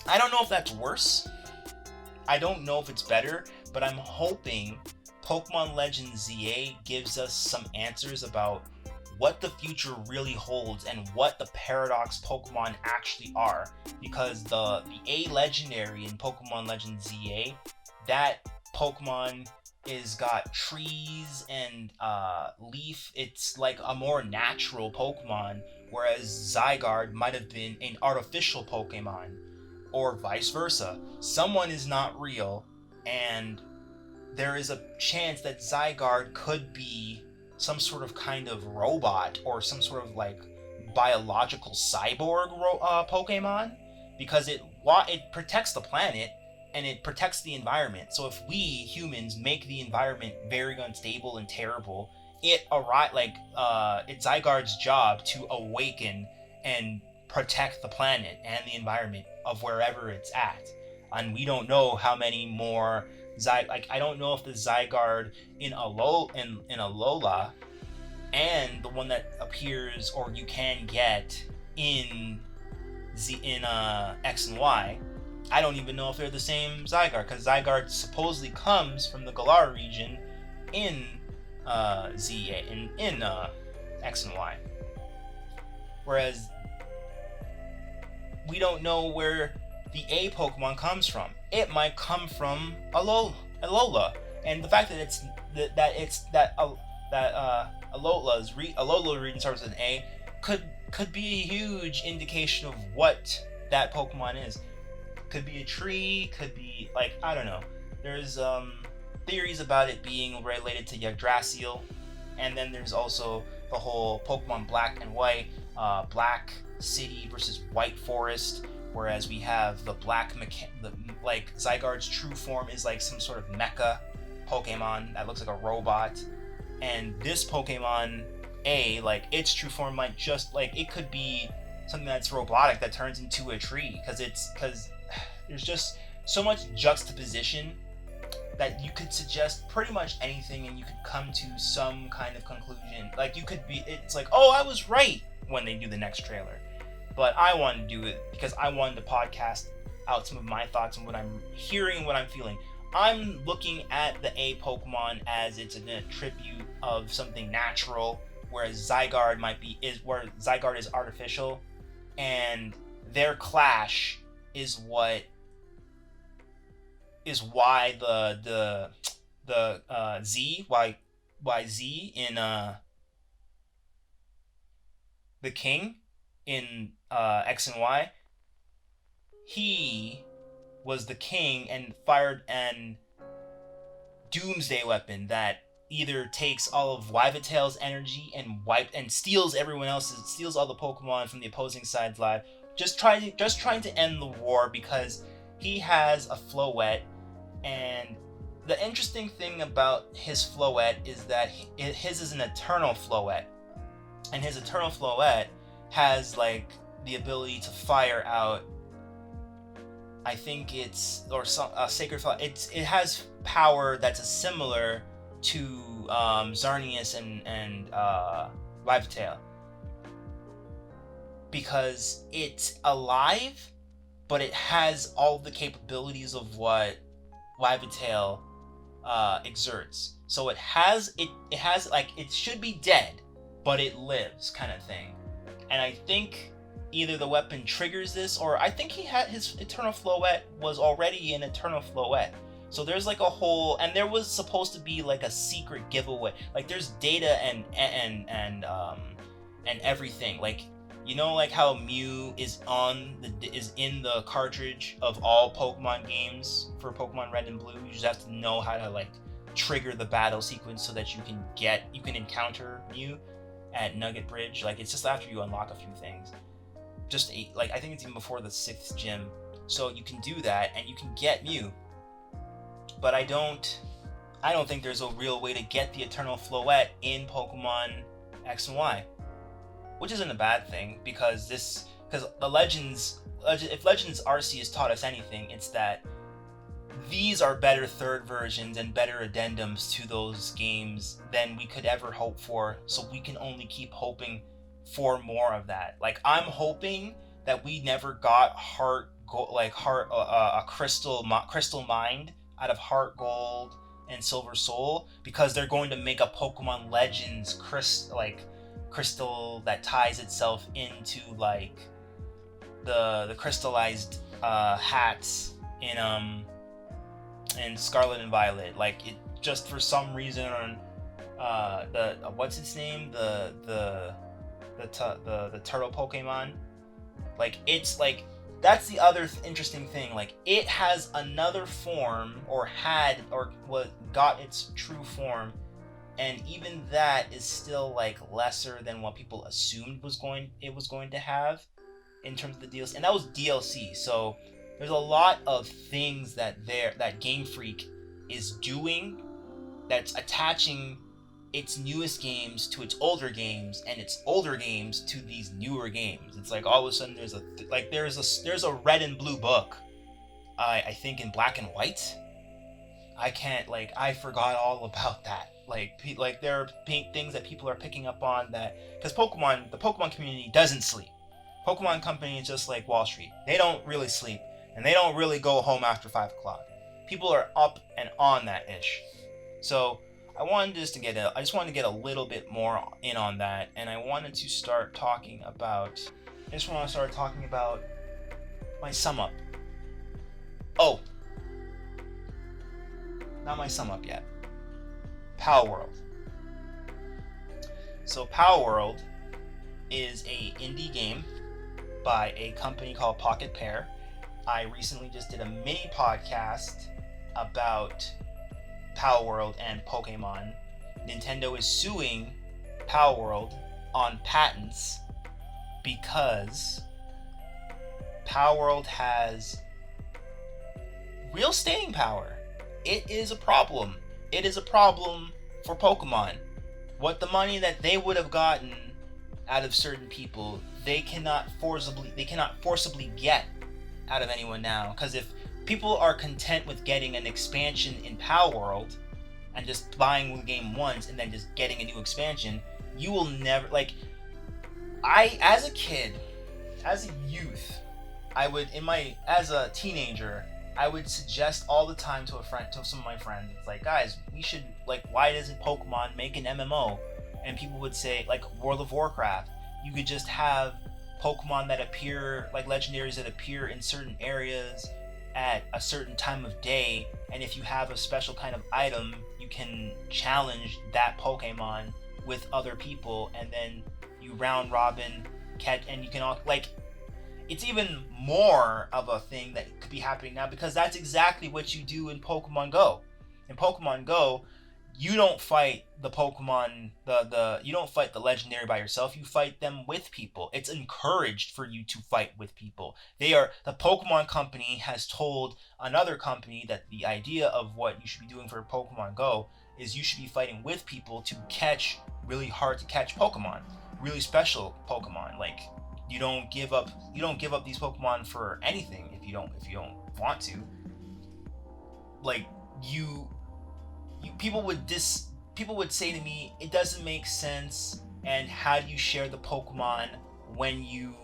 I don't know if that's worse. I don't know if it's better, but I'm hoping Pokemon Legends ZA gives us some answers about what the future really holds and what the paradox Pokemon actually are, because the A legendary in Pokemon Legends ZA, that Pokemon is got trees and leaf. It's like a more natural Pokemon, whereas Zygarde might have been an artificial Pokemon, or vice versa. Someone is not real, and there is a chance that Zygarde could be some sort of kind of robot or some sort of, like, biological cyborg Pokemon, because it protects the planet and it protects the environment. So if we humans make the environment very unstable and terrible, it's Zygarde's job to awaken and protect the planet and the environment of wherever it's at. And we don't know how many more I don't know if the Zygarde in Alola and the one that appears or you can get in X and Y, I don't even know if they're the same Zygarde, because Zygarde supposedly comes from the Galar region in X and Y, whereas we don't know where the A Pokemon comes from. It might come from Alola, and the fact that Alola reading starts with an A could be a huge indication of what that Pokemon is. Could be a tree, could be, like, I don't know. There's theories about it being related to Yggdrasil, and then there's also the whole Pokemon Black and White, Black City versus White Forest. Whereas we have the Zygarde's true form is like some sort of mecha Pokemon that looks like a robot, and this Pokemon A, like, its true form might just, like, it could be something that's robotic that turns into a tree, because there's just so much juxtaposition that you could suggest pretty much anything and you could come to some kind of conclusion. Like, it's like, oh, I was right when they do the next trailer. But I wanted to do it because I wanted to podcast out some of my thoughts and what I'm hearing and what I'm feeling. I'm looking at the A Pokemon as it's an attribute of something natural, whereas Zygarde is artificial, and their clash is why the Z in the King in X and Y, he was the king and fired an doomsday weapon that either takes all of Yveltal's energy and steals everyone else's, steals all the Pokemon from the opposing side's life, just trying to end the war because he has a Floette. And the interesting thing about his Floette is that his is an eternal Floette, and his eternal Floette has like the ability to fire out, I think it's, or some sacred flower. It has power that's similar to Xerneas and Yveltal, because it's alive, but it has all the capabilities of what Yveltal exerts. So it has like, it should be dead, but it lives, kind of thing. And I think either the weapon triggers this, or I think he had his Eternal Floette was already an Eternal Floette. So there's like a whole, and there was supposed to be like a secret giveaway. Like there's data and everything. Like, you know, like how Mew is in the cartridge of all Pokemon games for Pokemon Red and Blue. You just have to know how to like trigger the battle sequence so that you can encounter Mew at Nugget Bridge. Like, it's just after you unlock a few things. Like, I think it's even before the 6th gym. So you can do that and you can get Mew. But I don't think there's a real way to get the Eternal Floette in Pokemon X and Y. Which isn't a bad thing, because the Legends, if Legends RC has taught us anything, it's that these are better third versions and better addendums to those games than we could ever hope for. So we can only keep hoping for more of that. Like, I'm hoping that we never got a crystal mind out of Heart Gold and Silver Soul, because they're going to make a Pokemon Legends crystal that ties itself into like the crystallized hats in Scarlet and Violet. Like, it just for some reason the what's its name, the turtle Pokemon, like, it's like, that's the other interesting thing. Like, it has another form, or got its true form, and even that is still like lesser than what people assumed it was going to have in terms of the DLC. And that was DLC. So there's a lot of things that Gamefreak is doing that's attaching its newest games to its older games, and its older games to these newer games. It's like all of a sudden there's a Red and Blue book, I think in Black and White. I forgot all about that. Like there are things that people are picking up on, that because the Pokemon community doesn't sleep. Pokemon Company is just like Wall Street. They don't really sleep, and they don't really go home after 5 o'clock. People are up and on that ish. So I just wanted to get a little bit more in on that, and I wanted to start talking about my sum up. Oh, not my sum up yet. Power World. So Power World is a indie game by a company called Pocket Pair. I recently just did a mini podcast about Power World and Pokemon. Nintendo is suing Power World on patents because Power World has real staying power. It is a problem. It is a problem for Pokemon. What the money that they would have gotten out of certain people, they cannot forcibly get out of anyone now. Because if people are content with getting an expansion in Power World and just buying the game once and then just getting a new expansion. You will never, like, as a kid, as a youth, as a teenager, I would suggest all the time to some of my friends, it's like, guys, we should, like, why doesn't Pokemon make an MMO? And people would say, like, World of Warcraft, you could just have Pokemon that appear, like legendaries that appear in certain areas at a certain time of day, and if you have a special kind of item, you can challenge that Pokemon with other people, and then you round robin catch, and you can all, like, it's even more of a thing that could be happening now, because that's exactly what you do in Pokemon Go. In Pokemon Go, you don't fight the Pokemon, you don't fight the legendary by yourself, you fight them with people. It's encouraged for you to fight with people. The Pokemon company has told another company that the idea of what you should be doing for Pokemon Go is you should be fighting with people to catch really hard to catch Pokemon, really special Pokemon. Like, you don't give up these Pokemon for anything if you don't want to. Like, people would say to me, it doesn't make sense, and how do you share the Pokemon when you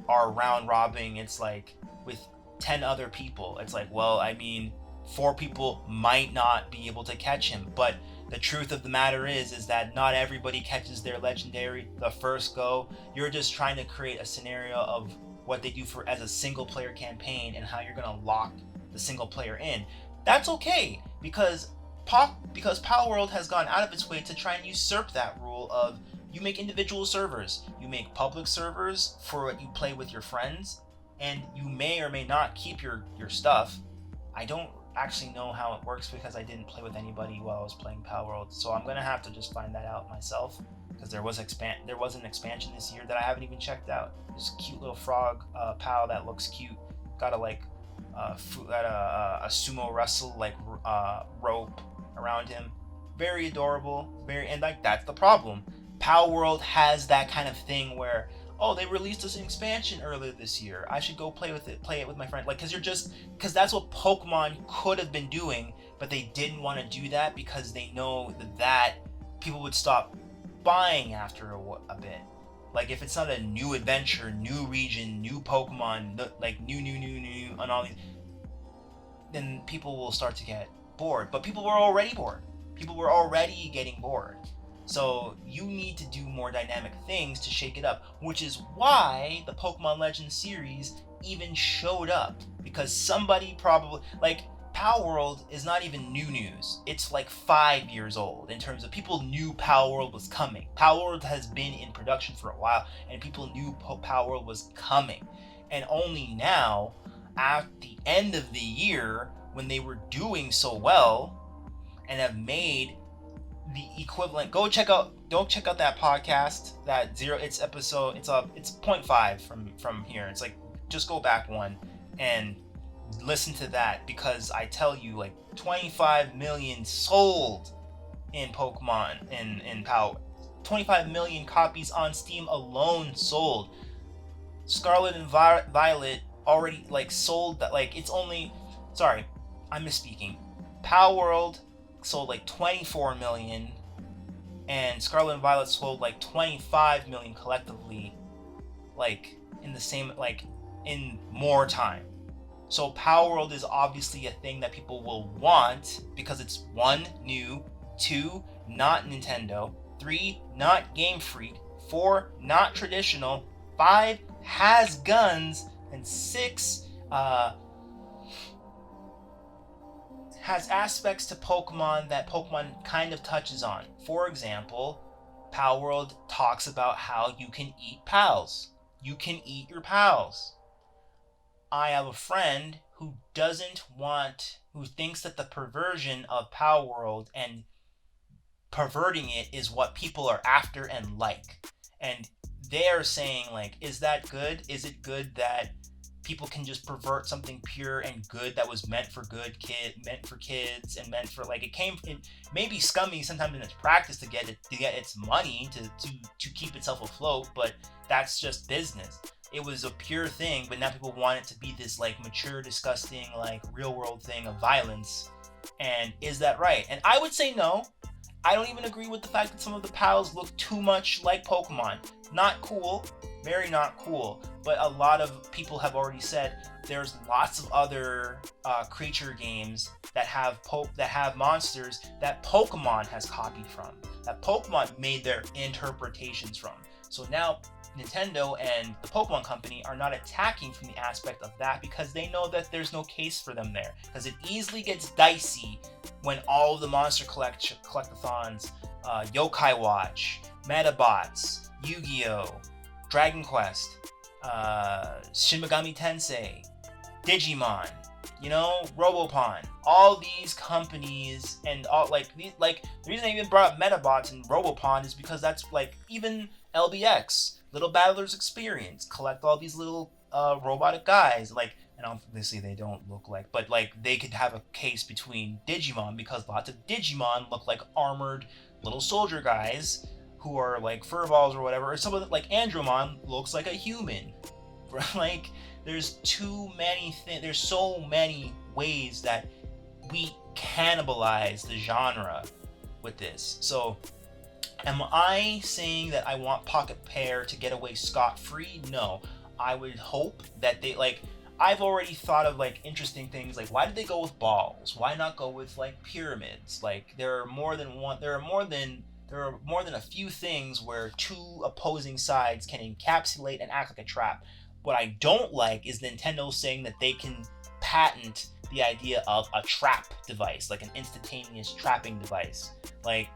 are round robbing, it's like, with 10 other people? It's like, well, I mean, 4 people might not be able to catch him, but the truth of the matter is that not everybody catches their legendary the first go. You're just trying to create a scenario of what they do as a single player campaign and how you're going to lock the single player in. That's okay, because Power World has gone out of its way to try and usurp that rule of, you make individual servers, you make public servers for what you play with your friends, and you may or may not keep your stuff. I don't actually know how it works because I didn't play with anybody while I was playing Power World, so I'm gonna have to just find that out myself, because there was an expansion this year that I haven't even checked out. This cute little frog pal that looks cute, got a sumo wrestle rope around him, very adorable, and like, that's the problem. Power World has that kind of thing where, oh, they released this expansion earlier this year, I should go play it with my friend, like, because that's what Pokemon could have been doing, but they didn't want to do that because they know that people would stop buying after a bit. Like, if it's not a new adventure, new region, new Pokemon, like new and all these, then people will start to get bored. But people were already bored. People were already getting bored. So you need to do more dynamic things to shake it up, which is why the Pokemon Legends series even showed up, because somebody probably, like, Power World is not even new news. It's like 5 years old in terms of people knew Power World was coming. Power World has been in production for a while, and people knew Power World was coming. And only now, at the end of the year, when they were doing so well and have made the equivalent, don't check out that podcast, it's episode, it's 0.5 from here. It's like, just go back one and listen to that, because I tell you, like, 25 million sold in Pokemon in Power. 25 million copies on Steam alone sold. Scarlet and Violet already, like, sold that, like, it's only, sorry, I'm misspeaking. Power World sold like 24 million, and Scarlet and Violet sold like 25 million collectively, like, in the same, like, in more time. So Power World is obviously a thing that people will want, because it's 1, new, 2, not Nintendo, 3, not Gamefreak, 4, not traditional, 5, has guns, and 6, has aspects to Pokemon that Pokemon kind of touches on. For example, Power World talks about how you can eat pals. You can eat your pals. I have a friend who thinks that the perversion of Power World and perverting it is what people are after and like. And they're saying, like, is that good? Is it good that people can just pervert something pure and good that was meant for kids, and meant for, like, it may be scummy sometimes in its practice to get its money to keep itself afloat, but that's just business. It was a pure thing, but now people want it to be this, like, mature, disgusting, like, real world thing of violence. And is that right? And I would say no. I don't even agree with the fact that some of the pals look too much like Pokemon. Not cool, very not cool. But a lot of people have already said there's lots of other creature games that have monsters that Pokemon has copied from, that Pokemon made their interpretations from. So now Nintendo and the Pokemon Company are not attacking from the aspect of that, because they know that there's no case for them there, because it easily gets dicey when all of the monster collectathons, Yokai Watch, Metabots, Yu-Gi-Oh!, Dragon Quest, Shin Megami Tensei, Digimon, Robopon, all these companies, and all the reason I even brought up Metabots and Robopon is because that's, like, even LBX, Little Battlers Experience, collect all these little robotic guys, like, and obviously they don't look like, but, like, they could have a case between Digimon, because lots of Digimon look like armored little soldier guys who are like furballs or whatever, or some of the, like, Andromon looks like a human. Like, there's too many things, there's so many ways that we cannibalize the genre with this. So am I saying that I want Pocket Pair to get away scot-free? No. I would hope that they, like, I've already thought of, like, interesting things, like, why did they go with balls? Why not go with, like, pyramids? Like, there are more than a few things where two opposing sides can encapsulate and act like a trap. What I don't like is Nintendo saying that they can patent the idea of a trap device, like an instantaneous trapping device. Like,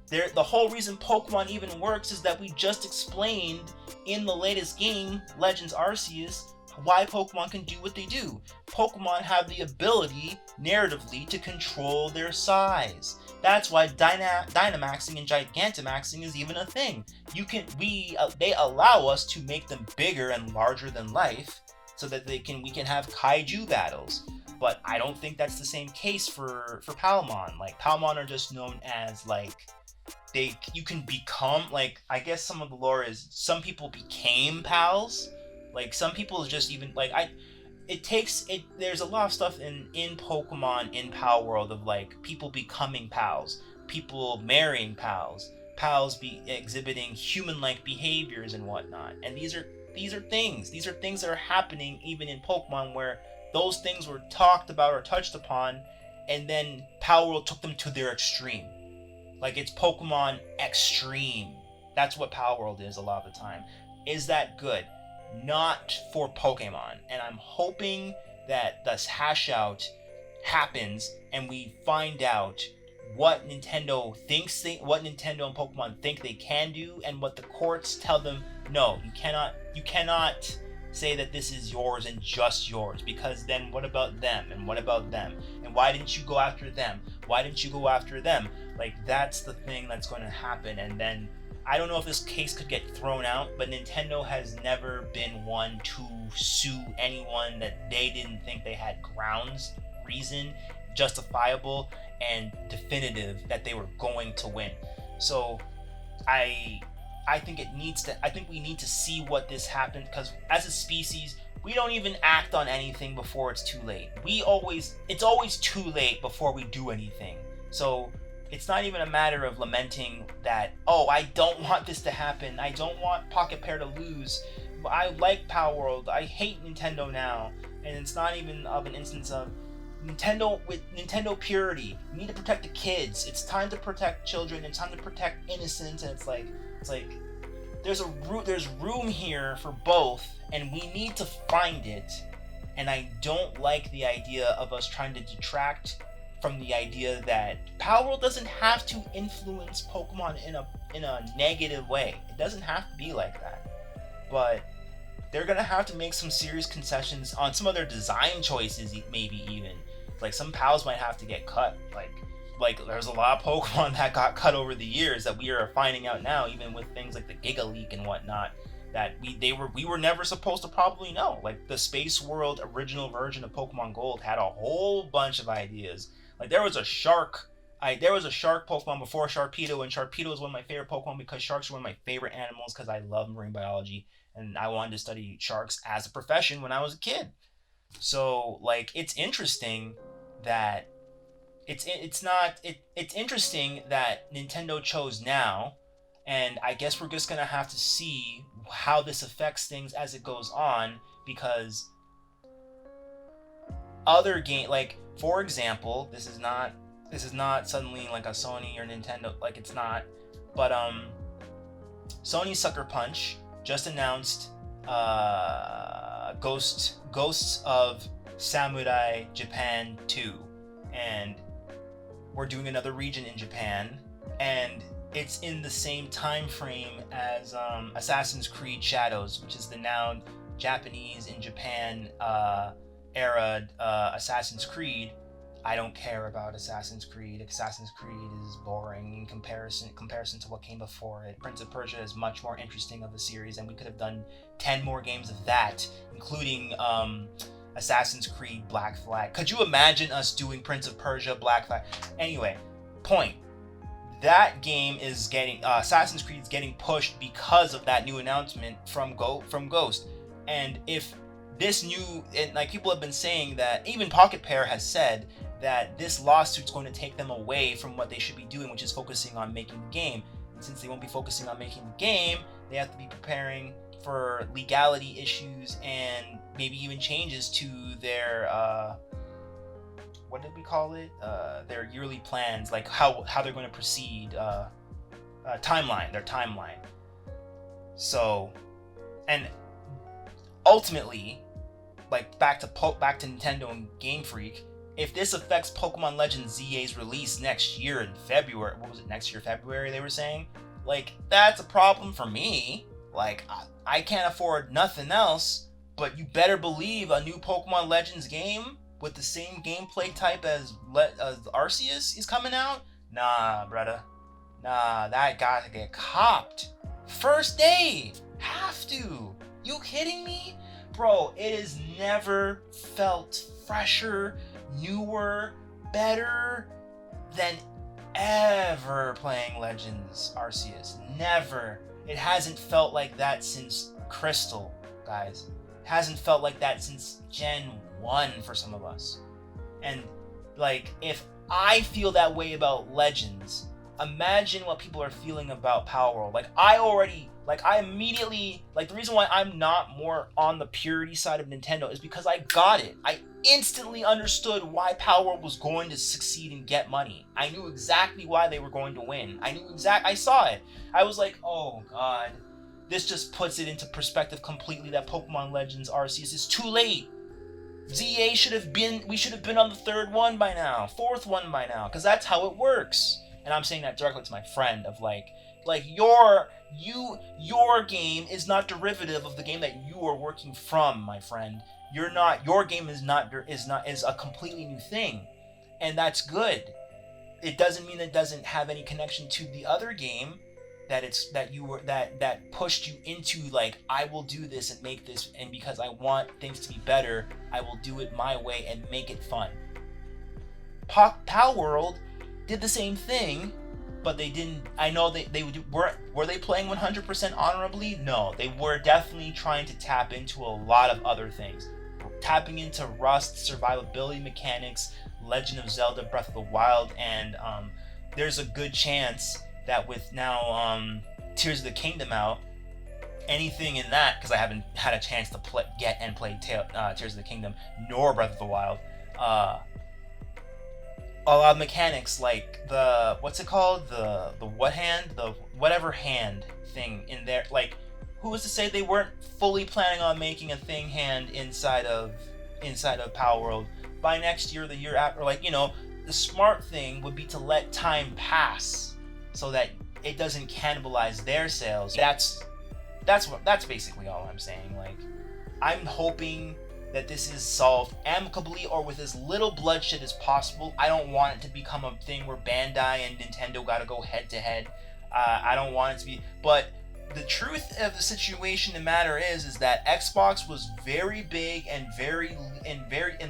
the whole reason Pokemon even works is that we just explained in the latest game, Legends Arceus, why Pokemon can do what they do. Pokemon have the ability, narratively, to control their size. That's why Dynamaxing and Gigantamaxing is even a thing. They allow us to make them bigger and larger than life, so that we can have kaiju battles. But I don't think that's the same case for Palmon. Like, Palmon are just known as, like, you can become, like, I guess some of the lore is some people became pals. Like, some people just even, like, there's a lot of stuff in Pokemon, in Pal World, of, like, people becoming pals, people marrying pals exhibiting human-like behaviors and whatnot. And these are things that are happening even in Pokemon, where those things were talked about or touched upon, and then Pal World took them to their extreme. Like, it's Pokemon Extreme. That's what Pal World is a lot of the time. Is that good? Not for Pokemon. And I'm hoping that this hash out happens and we find out what Nintendo and Pokemon think they can do, and what the courts tell them, no, you cannot say that this is yours and just yours, because then what about them, and what about them, and why didn't you go after them, like, that's the thing that's going to happen. And then I don't know if this case could get thrown out, but Nintendo has never been one to sue anyone that they didn't think they had reason, justifiable, and definitive that they were going to win. So I think we need to see what this happened, because as a species, we don't even act on anything before it's too late. It's always too late before we do anything. So it's not even a matter of lamenting that, oh, I don't want this to happen, I don't want Pocket Pair to lose, I like Power World, I hate Nintendo now. And it's not even of an instance of Nintendo with Nintendo purity. We need to protect the kids. It's time to protect children. It's time to protect innocence. And it's like there's room here for both, and we need to find it. And I don't like the idea of us trying to detract from the idea that Power World doesn't have to influence Pokemon in a negative way. It doesn't have to be like that. But they're gonna have to make some serious concessions on some of their design choices, maybe even. Like, some pals might have to get cut. Like there's a lot of Pokemon that got cut over the years that we are finding out now, even with things like the Giga Leak and whatnot. that we were never supposed to probably know. Like the Space World original version of Pokemon Gold had a whole bunch of ideas. Like there was a shark Pokemon before Sharpedo, and Sharpedo is one of my favorite Pokemon because sharks are one of my favorite animals because I love marine biology and I wanted to study sharks as a profession when I was a kid. So like it's interesting that it's interesting that Nintendo chose now, and I guess we're just gonna have to see how this affects things as it goes on, because other game, like for example, this is not suddenly like a Sony or Nintendo, like it's not, but Sony Sucker Punch just announced Ghosts of Samurai Japan 2, and we're doing another region in Japan, and it's in the same time frame as Assassin's Creed Shadows, which is the now Japanese in Japan era Assassin's Creed. I don't care about Assassin's Creed. Assassin's Creed is boring in comparison to what came before it. Prince of Persia is much more interesting of a series, and we could have done 10 more games of that, including Assassin's Creed Black Flag. Could you imagine us doing Prince of Persia Black Flag? Anyway, point. That game is getting Assassin's Creed is getting pushed because of that new announcement from Ghost. And if this new, and like people have been saying that, even Pocket Pair has said that this lawsuit's going to take them away from what they should be doing, which is focusing on making the game. And since they won't be focusing on making the game, they have to be preparing for legality issues and maybe even changes to their what did we call it? Their yearly plans, like how they're going to proceed, their timeline. So, and ultimately, like back to Nintendo and Gamefreak, if this affects Pokemon Legends ZA's release next year in February, what was it? Next year February they were saying, like that's a problem for me. Like I can't afford nothing else, but you better believe a new Pokemon Legends game with the same gameplay type as Arceus is coming out? Nah, brother. Nah, that gotta get copped. First day! Have to! You kidding me? Bro, it has never felt fresher, newer, better than ever playing Legends Arceus. Never. It hasn't felt like that since Crystal, guys. It hasn't felt like that since Gen 1 for some of us. And like, if I feel that way about Legends, imagine what people are feeling about Power World. I immediately, the reason why I'm not more on the purity side of Nintendo is because I got it. I instantly understood why Power World was going to succeed and get money. I knew exactly why they were going to win. I saw it. I was like, oh god, this just puts it into perspective completely that Pokemon Legends Arceus is too late. ZA we should have been on the third one by now, fourth one by now, because that's how it works. And I'm saying that directly to my friend of your game is not derivative of the game that you are working from, my friend. Your game is a completely new thing. And that's good. It doesn't mean it doesn't have any connection to the other game that pushed you into I will do this and make this, and because I want things to be better, I will do it my way and make it fun. Power World did the same thing, but they didn't. I know were they playing 100% honorably? No, they were definitely trying to tap into a lot of other things, tapping into Rust, survivability mechanics, Legend of Zelda Breath of the Wild, and there's a good chance that with now Tears of the Kingdom out, anything in that, because I haven't had a chance to play Tears of the Kingdom nor Breath of the Wild, a lot of mechanics like the what's it called, the whatever hand thing in there, who was to say they weren't fully planning on making a thing hand inside of Power World by next year, the year after? The smart thing would be to let time pass so that it doesn't cannibalize their sales. That's basically all I'm saying. I'm hoping that this is solved amicably or with as little bloodshed as possible. I don't want it to become a thing where Bandai and Nintendo gotta go head to head. I don't want it to be, but the truth of the situation, the matter is that Xbox was very big and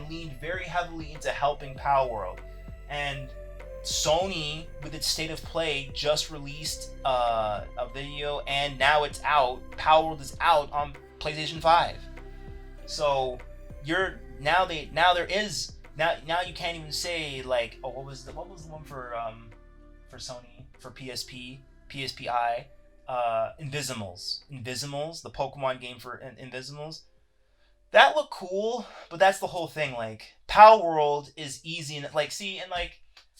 leaned very heavily into helping Power World, and Sony, with its State of Play, just released a video, and now it's out. Power World is out on PlayStation 5. So now you can't even say like, oh, what was the one for Sony, for PSP, PSPI, Invisimals, the Pokemon game for Invisimals. That looked cool, but that's the whole thing. Like, Power World is easy, and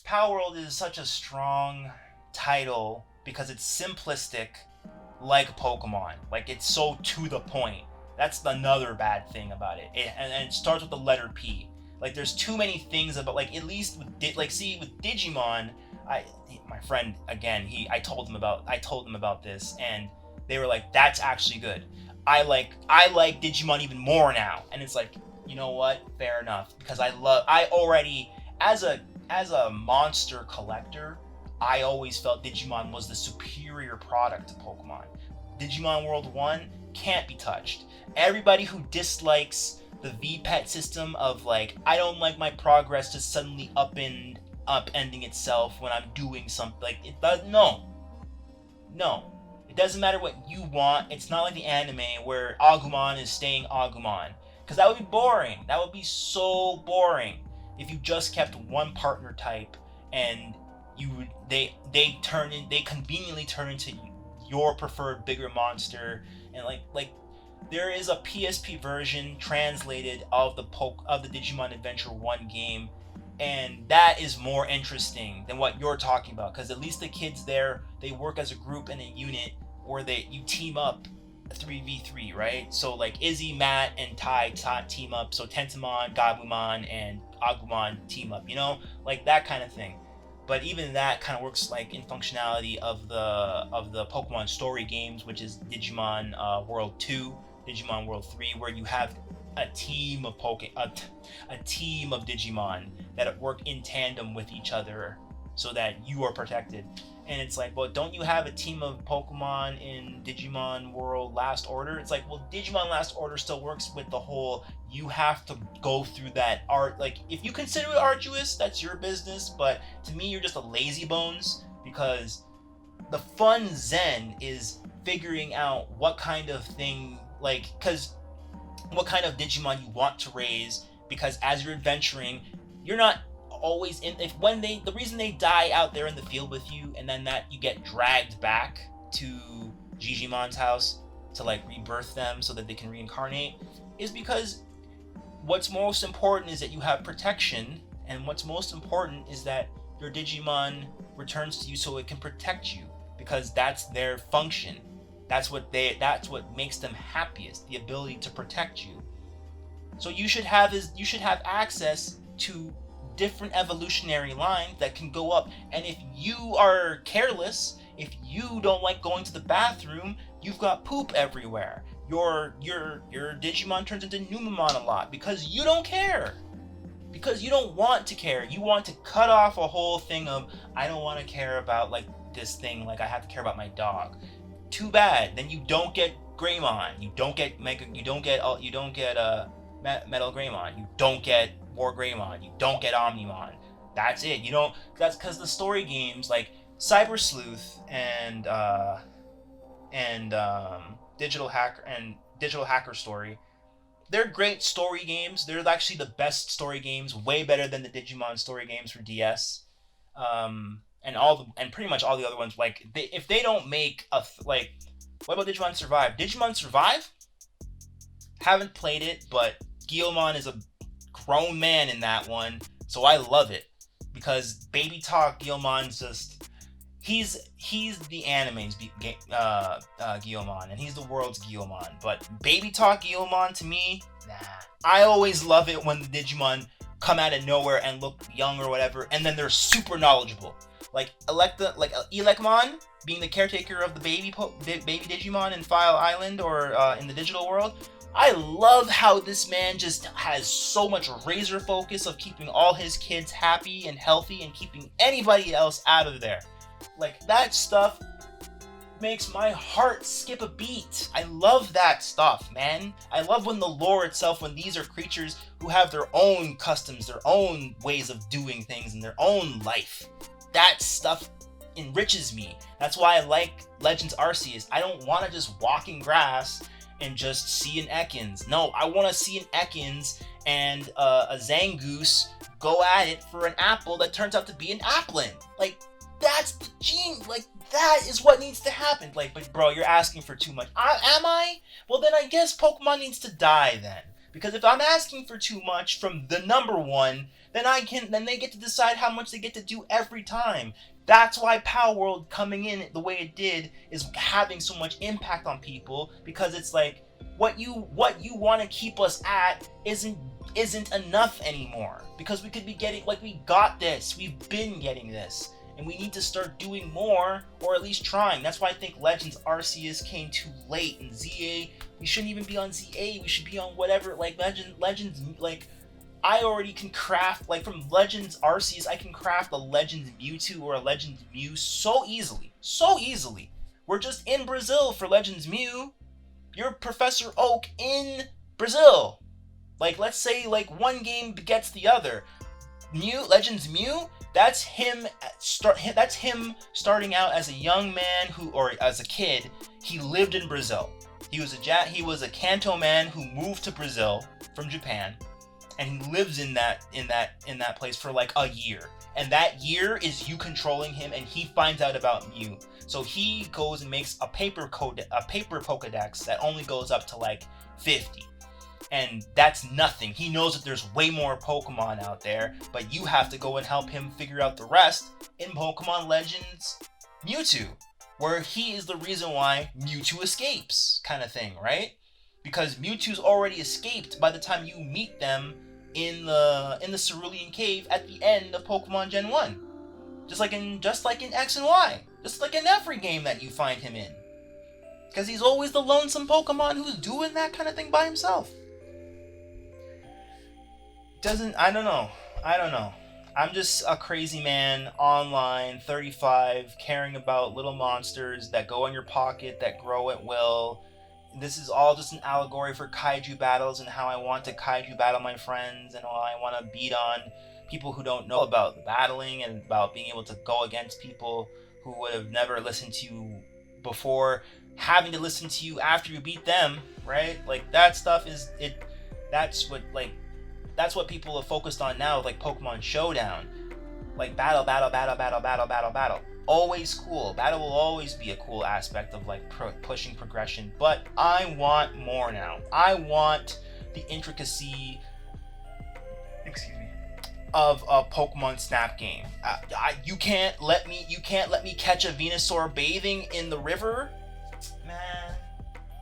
Power World is such a strong title because it's simplistic, like Pokemon. Like, it's so to the point. That's another bad thing about it. And it starts with the letter P. Like, there's too many things about, like, at least with Digimon, my friend, again, I told them about this, and they were like, that's actually good. I like Digimon even more now. And it's like, you know what? Fair enough. Because I already, as a monster collector, I always felt Digimon was the superior product to Pokemon. Digimon World 1 can't be touched. Everybody who dislikes the VPET system of, like, I don't like my progress to suddenly upending itself when I'm doing something, like, it does, no. It doesn't matter what you want. It's not like the anime where Agumon is staying Agumon. Because that would be boring. That would be so boring if you just kept one partner type and they conveniently turn into your preferred bigger monster, and like there is a PSP version translated of the Digimon Adventure 1 game, and that is more interesting than what you're talking about, because at least the kids there, they work as a group and a unit, or you team up 3v3, right? So like Izzy, Matt, and Tai team up, so Tentamon, Gabumon, and Agumon team up, you know, like that kind of thing. But even that kind of works like in functionality of the Pokemon story games, which is Digimon World 2, Digimon World 3, where you have a team of Digimon that work in tandem with each other so that you are protected. And it's like, well, don't you have a team of Pokemon in Digimon World Last Order? It's like, well, Digimon Last Order still works with the whole, you have to go through that art. Like, if you consider it arduous, that's your business, but to me, you're just a lazy bones, because the fun zen is figuring out what kind of thing, like, because what kind of Digimon you want to raise, because as you're adventuring, you're not always in, the reason they die out there in the field with you, and then that you get dragged back to Gigimon's house to like rebirth them so that they can reincarnate, is because what's most important is that you have protection, and what's most important is that your Digimon returns to you so it can protect you, because that's their function. That's what makes them happiest, the ability to protect you. So you should have access to different evolutionary lines that can go up, and if you are careless, if you don't like going to the bathroom, you've got poop everywhere. Your Digimon turns into Numemon a lot because you don't care. Because you don't want to care. You want to cut off a whole thing of, I don't want to care about like this thing, like I have to care about my dog. Too bad. Then you don't get Greymon. You don't get Metal Greymon. You don't get War Greymon. You don't get Omnimon. That's it. That's because the story games like Cyber Sleuth and Digital Hacker Story, they're great story games. They're actually the best story games, way better than the Digimon story games for DS. And pretty much all the other ones. Like if they don't make what about Digimon Survive? Digimon Survive? Haven't played it, but Guilmon is a grown man in that one, so I love it, because Baby Talk Guilmon's just he's the anime's Guilmon, and he's the world's Guilmon. But Baby Talk Guilmon, to me, nah. I always love it when the Digimon come out of nowhere and look young or whatever, and then they're super knowledgeable. Like Elecmon being the caretaker of the baby Digimon in File Island or in the digital world. I love how this man just has so much razor focus of keeping all his kids happy and healthy and keeping anybody else out of there. Like, that stuff makes my heart skip a beat. I love that stuff, man. I love when the lore itself, when these are creatures who have their own customs, their own ways of doing things in their own life. That stuff enriches me. That's why I like Legends Arceus. I don't want to just walk in grass and just see an Ekans. No, I want to see an Ekans and a Zangoose go at it for an apple that turns out to be an Applin. Like, that's the gene. Like, that is what needs to happen. Like, but bro, you're asking for too much. Am I? Well, then I guess Pokemon needs to die then. Because if I'm asking for too much from the number one, then they get to decide how much they get to do every time. That's why Power World coming in the way it did is having so much impact on people, because it's like what you want to keep us at isn't enough anymore, because we could be getting, like, we got this, we've been getting this, and we need to start doing more, or at least trying. That's why I think Legends Arceus came too late, and ZA, we shouldn't even be on ZA, we should be on whatever, like Legends, like, I already can craft, like, from Legends Arceus, I can craft a Legends Mewtwo or a Legends Mew so easily. So easily. We're just in Brazil for Legends Mew. You're Professor Oak in Brazil. Like, let's say, like, one game begets the other. Legends Mew, that's him starting out as a young man or as a kid. He lived in Brazil. He was a Kanto man who moved to Brazil from Japan. And he lives in that place for like a year. And that year is you controlling him, and he finds out about Mew. So he goes and makes a paper Pokédex that only goes up to like 50. And that's nothing. He knows that there's way more Pokemon out there, but you have to go and help him figure out the rest in Pokemon Legends Mewtwo, where he is the reason why Mewtwo escapes, kind of thing, right? Because Mewtwo's already escaped by the time you meet them in the Cerulean Cave at the end of Pokemon Gen 1. Just like in X and Y. Just like in every game that you find him in. Because he's always the lonesome Pokemon who's doing that kind of thing by himself. I don't know. I'm just a crazy man online, 35, caring about little monsters that go in your pocket, that grow at will. This is all just an allegory for kaiju battles and how I want to kaiju battle my friends, and how I want to beat on people who don't know about the battling and about being able to go against people who would have never listened to you before, having to listen to you after you beat them, right? Like, that stuff is it. That's what people have focused on now, like Pokemon Showdown, like battle. Always cool. Battle will always be a cool aspect of like pushing progression, but I want more now. I want the intricacy, of a Pokemon Snap game. You can't let me catch a Venusaur bathing in the river, man.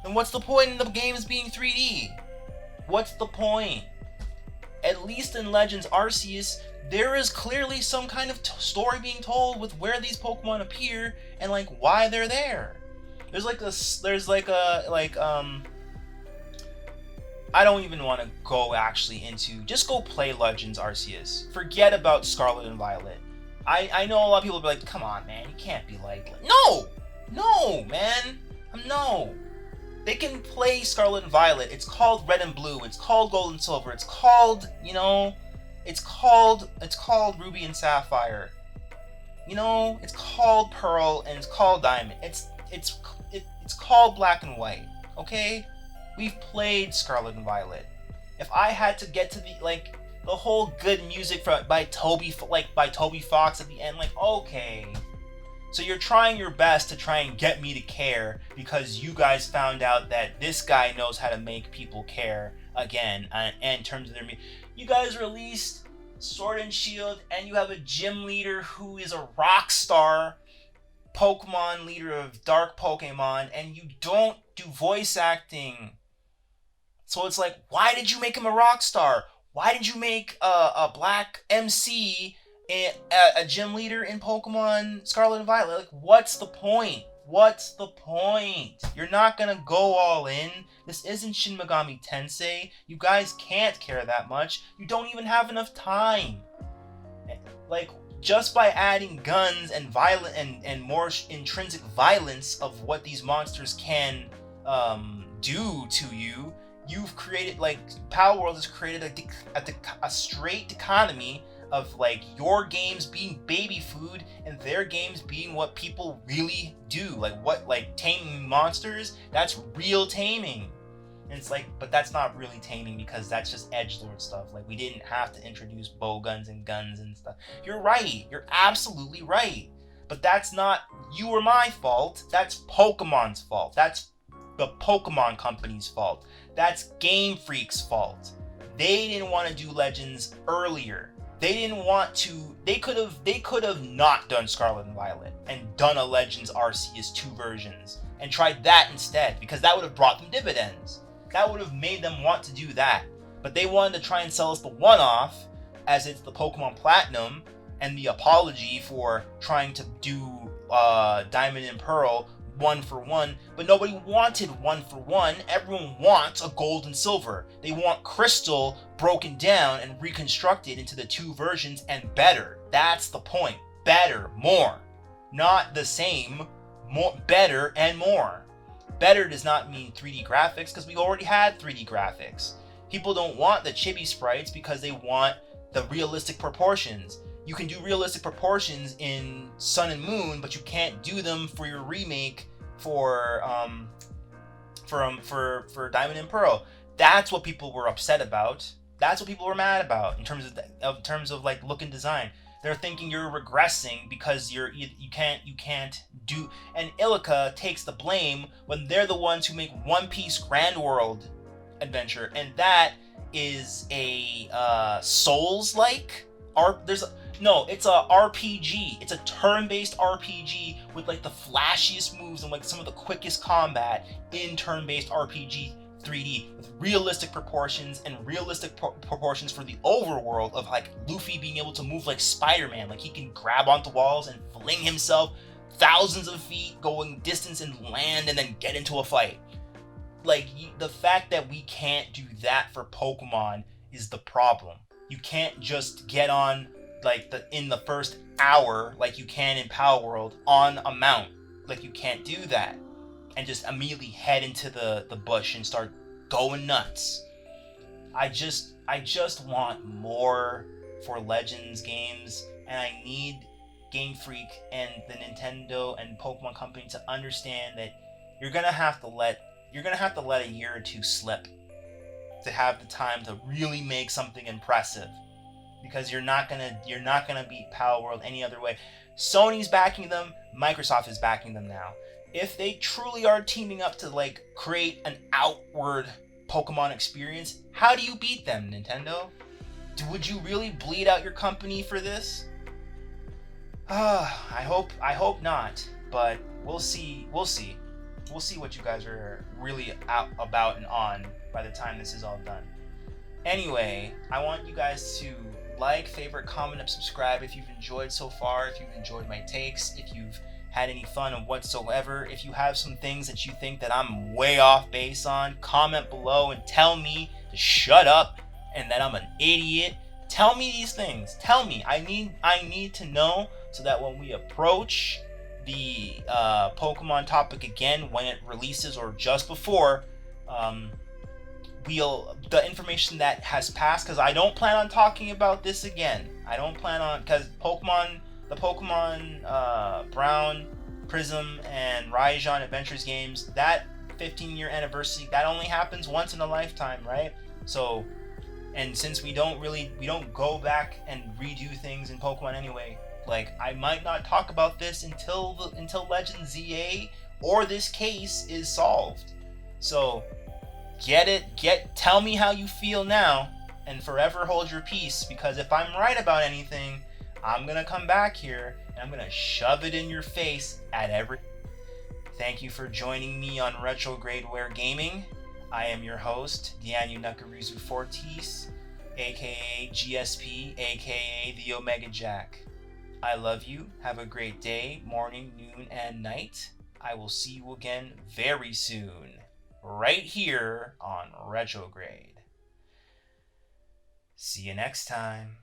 Then what's the point in the games being 3D? What's the point? At least in Legends Arceus, there is clearly some kind of story being told with where these Pokemon appear and like why they're there. I don't even want to go actually into, just go play Legends Arceus. Forget about Scarlet and Violet. I know a lot of people will be like, come on, man, you can't be like, no, man, no. They can play Scarlet and Violet. It's called Red and Blue. It's called Gold and Silver. It's called, it's called Ruby and Sapphire. It's called Pearl, and it's called Diamond. It's called Black and White. Okay? We've played Scarlet and Violet. If I had to get to the whole good music by Toby Fox at the end, okay. So you're trying your best to try and get me to care because you guys found out that this guy knows how to make people care again in terms of their music. You guys released Sword and Shield, and you have a gym leader who is a rock star Pokemon leader of Dark Pokemon, and you don't do voice acting. So it's like, why did you make him a rock star? Why did you make a black MC a gym leader in Pokemon Scarlet and Violet? Like, what's the point? What's the point? You're not gonna go all in. This isn't Shin Megami Tensei. You guys can't care that much. You don't even have enough time. Like, just by adding guns and violent and more intrinsic violence of what these monsters can do to you, you've created, like, Power World has created a straight dichotomy of, like, your games being baby food and their games being what people really do. Like taming monsters, that's real taming. And it's like, but that's not really taming, because that's just edgelord stuff. Like, we didn't have to introduce bow guns and guns and stuff. You're right. You're absolutely right. But that's not you or my fault. That's Pokemon's fault. That's the Pokemon Company's fault. That's Gamefreak's fault. They didn't want to do Legends earlier. They didn't want to. They could have not done Scarlet and Violet and done a Legends Arceus 2 versions and tried that instead, because that would have brought them dividends. That would have made them want to do that. But they wanted to try and sell us the one-off, as it's the Pokemon Platinum, and the apology for trying to do Diamond and Pearl 1-for-1. But nobody wanted 1-for-1. Everyone wants a Gold and Silver. They want Crystal broken down and reconstructed into the 2 versions and better. That's the point. Better, more. Not the same, more, better and more. Better does not mean 3D graphics, because we already had 3D graphics. People don't want the chibi sprites because they want the realistic proportions. You can do realistic proportions in Sun and Moon, but you can't do them for your remake for Diamond and Pearl. That's what people were upset about. That's what people were mad about in terms of like look and design. They're thinking you're regressing because you can't do, and Illica takes the blame when they're the ones who make One Piece Grand World Adventure, and that is a Souls-like it's a RPG. It's a turn-based RPG with like the flashiest moves and like some of the quickest combat in turn-based RPG 3D with realistic proportions and realistic proportions for the overworld of like Luffy being able to move like Spider-Man. Like, he can grab onto walls and fling himself thousands of feet, going distance and land, and then get into a fight. Like, the fact that we can't do that for Pokemon is the problem. You can't just get on like in the first hour like you can in Power World on a mount. Like, you can't do that and just immediately head into the bush and start going nuts. I just want more for Legends games, and I need Game Freak and the Nintendo and Pokemon Company to understand that you're gonna have to let a year or two slip to have the time to really make something impressive, because you're not gonna beat Power World any other way. Sony's backing them, Microsoft is backing them now. If they truly are teaming up to like create an outward Pokemon experience, how do you beat them, Nintendo? Would you really bleed out your company for this? I hope not, but we'll see. We'll see what you guys are really out about and on by the time this is all done. Anyway, I want you guys to like, favorite, comment, and subscribe if you've enjoyed so far, if you've enjoyed my takes, if you've had any fun of whatsoever. If you have some things that you think that I'm way off base on, comment below and tell me to shut up and that I'm an idiot. Tell me these things. Tell me. I need to know, so that when we approach the Pokemon topic again, when it releases or just before, the information that has passed, because I don't plan on talking about this again. I don't plan on, because the Pokemon Brown, Prism, and Raijin Adventures games, that 15-year anniversary, that only happens once in a lifetime, right? So, and since we don't go back and redo things in Pokemon anyway, like, I might not talk about this until Legend ZA or this case is solved. So, tell me how you feel now, and forever hold your peace, because if I'm right about anything, I'm gonna come back here and I'm gonna shove it in your face at every. Thank you for joining me on Retrograde Wear Gaming. I am your host, Dianu Nakarizu Fortis, aka GSP, aka the Omega Jack. I love you. Have a great day, morning, noon, and night. I will see you again very soon, right here on Retrograde. See you next time.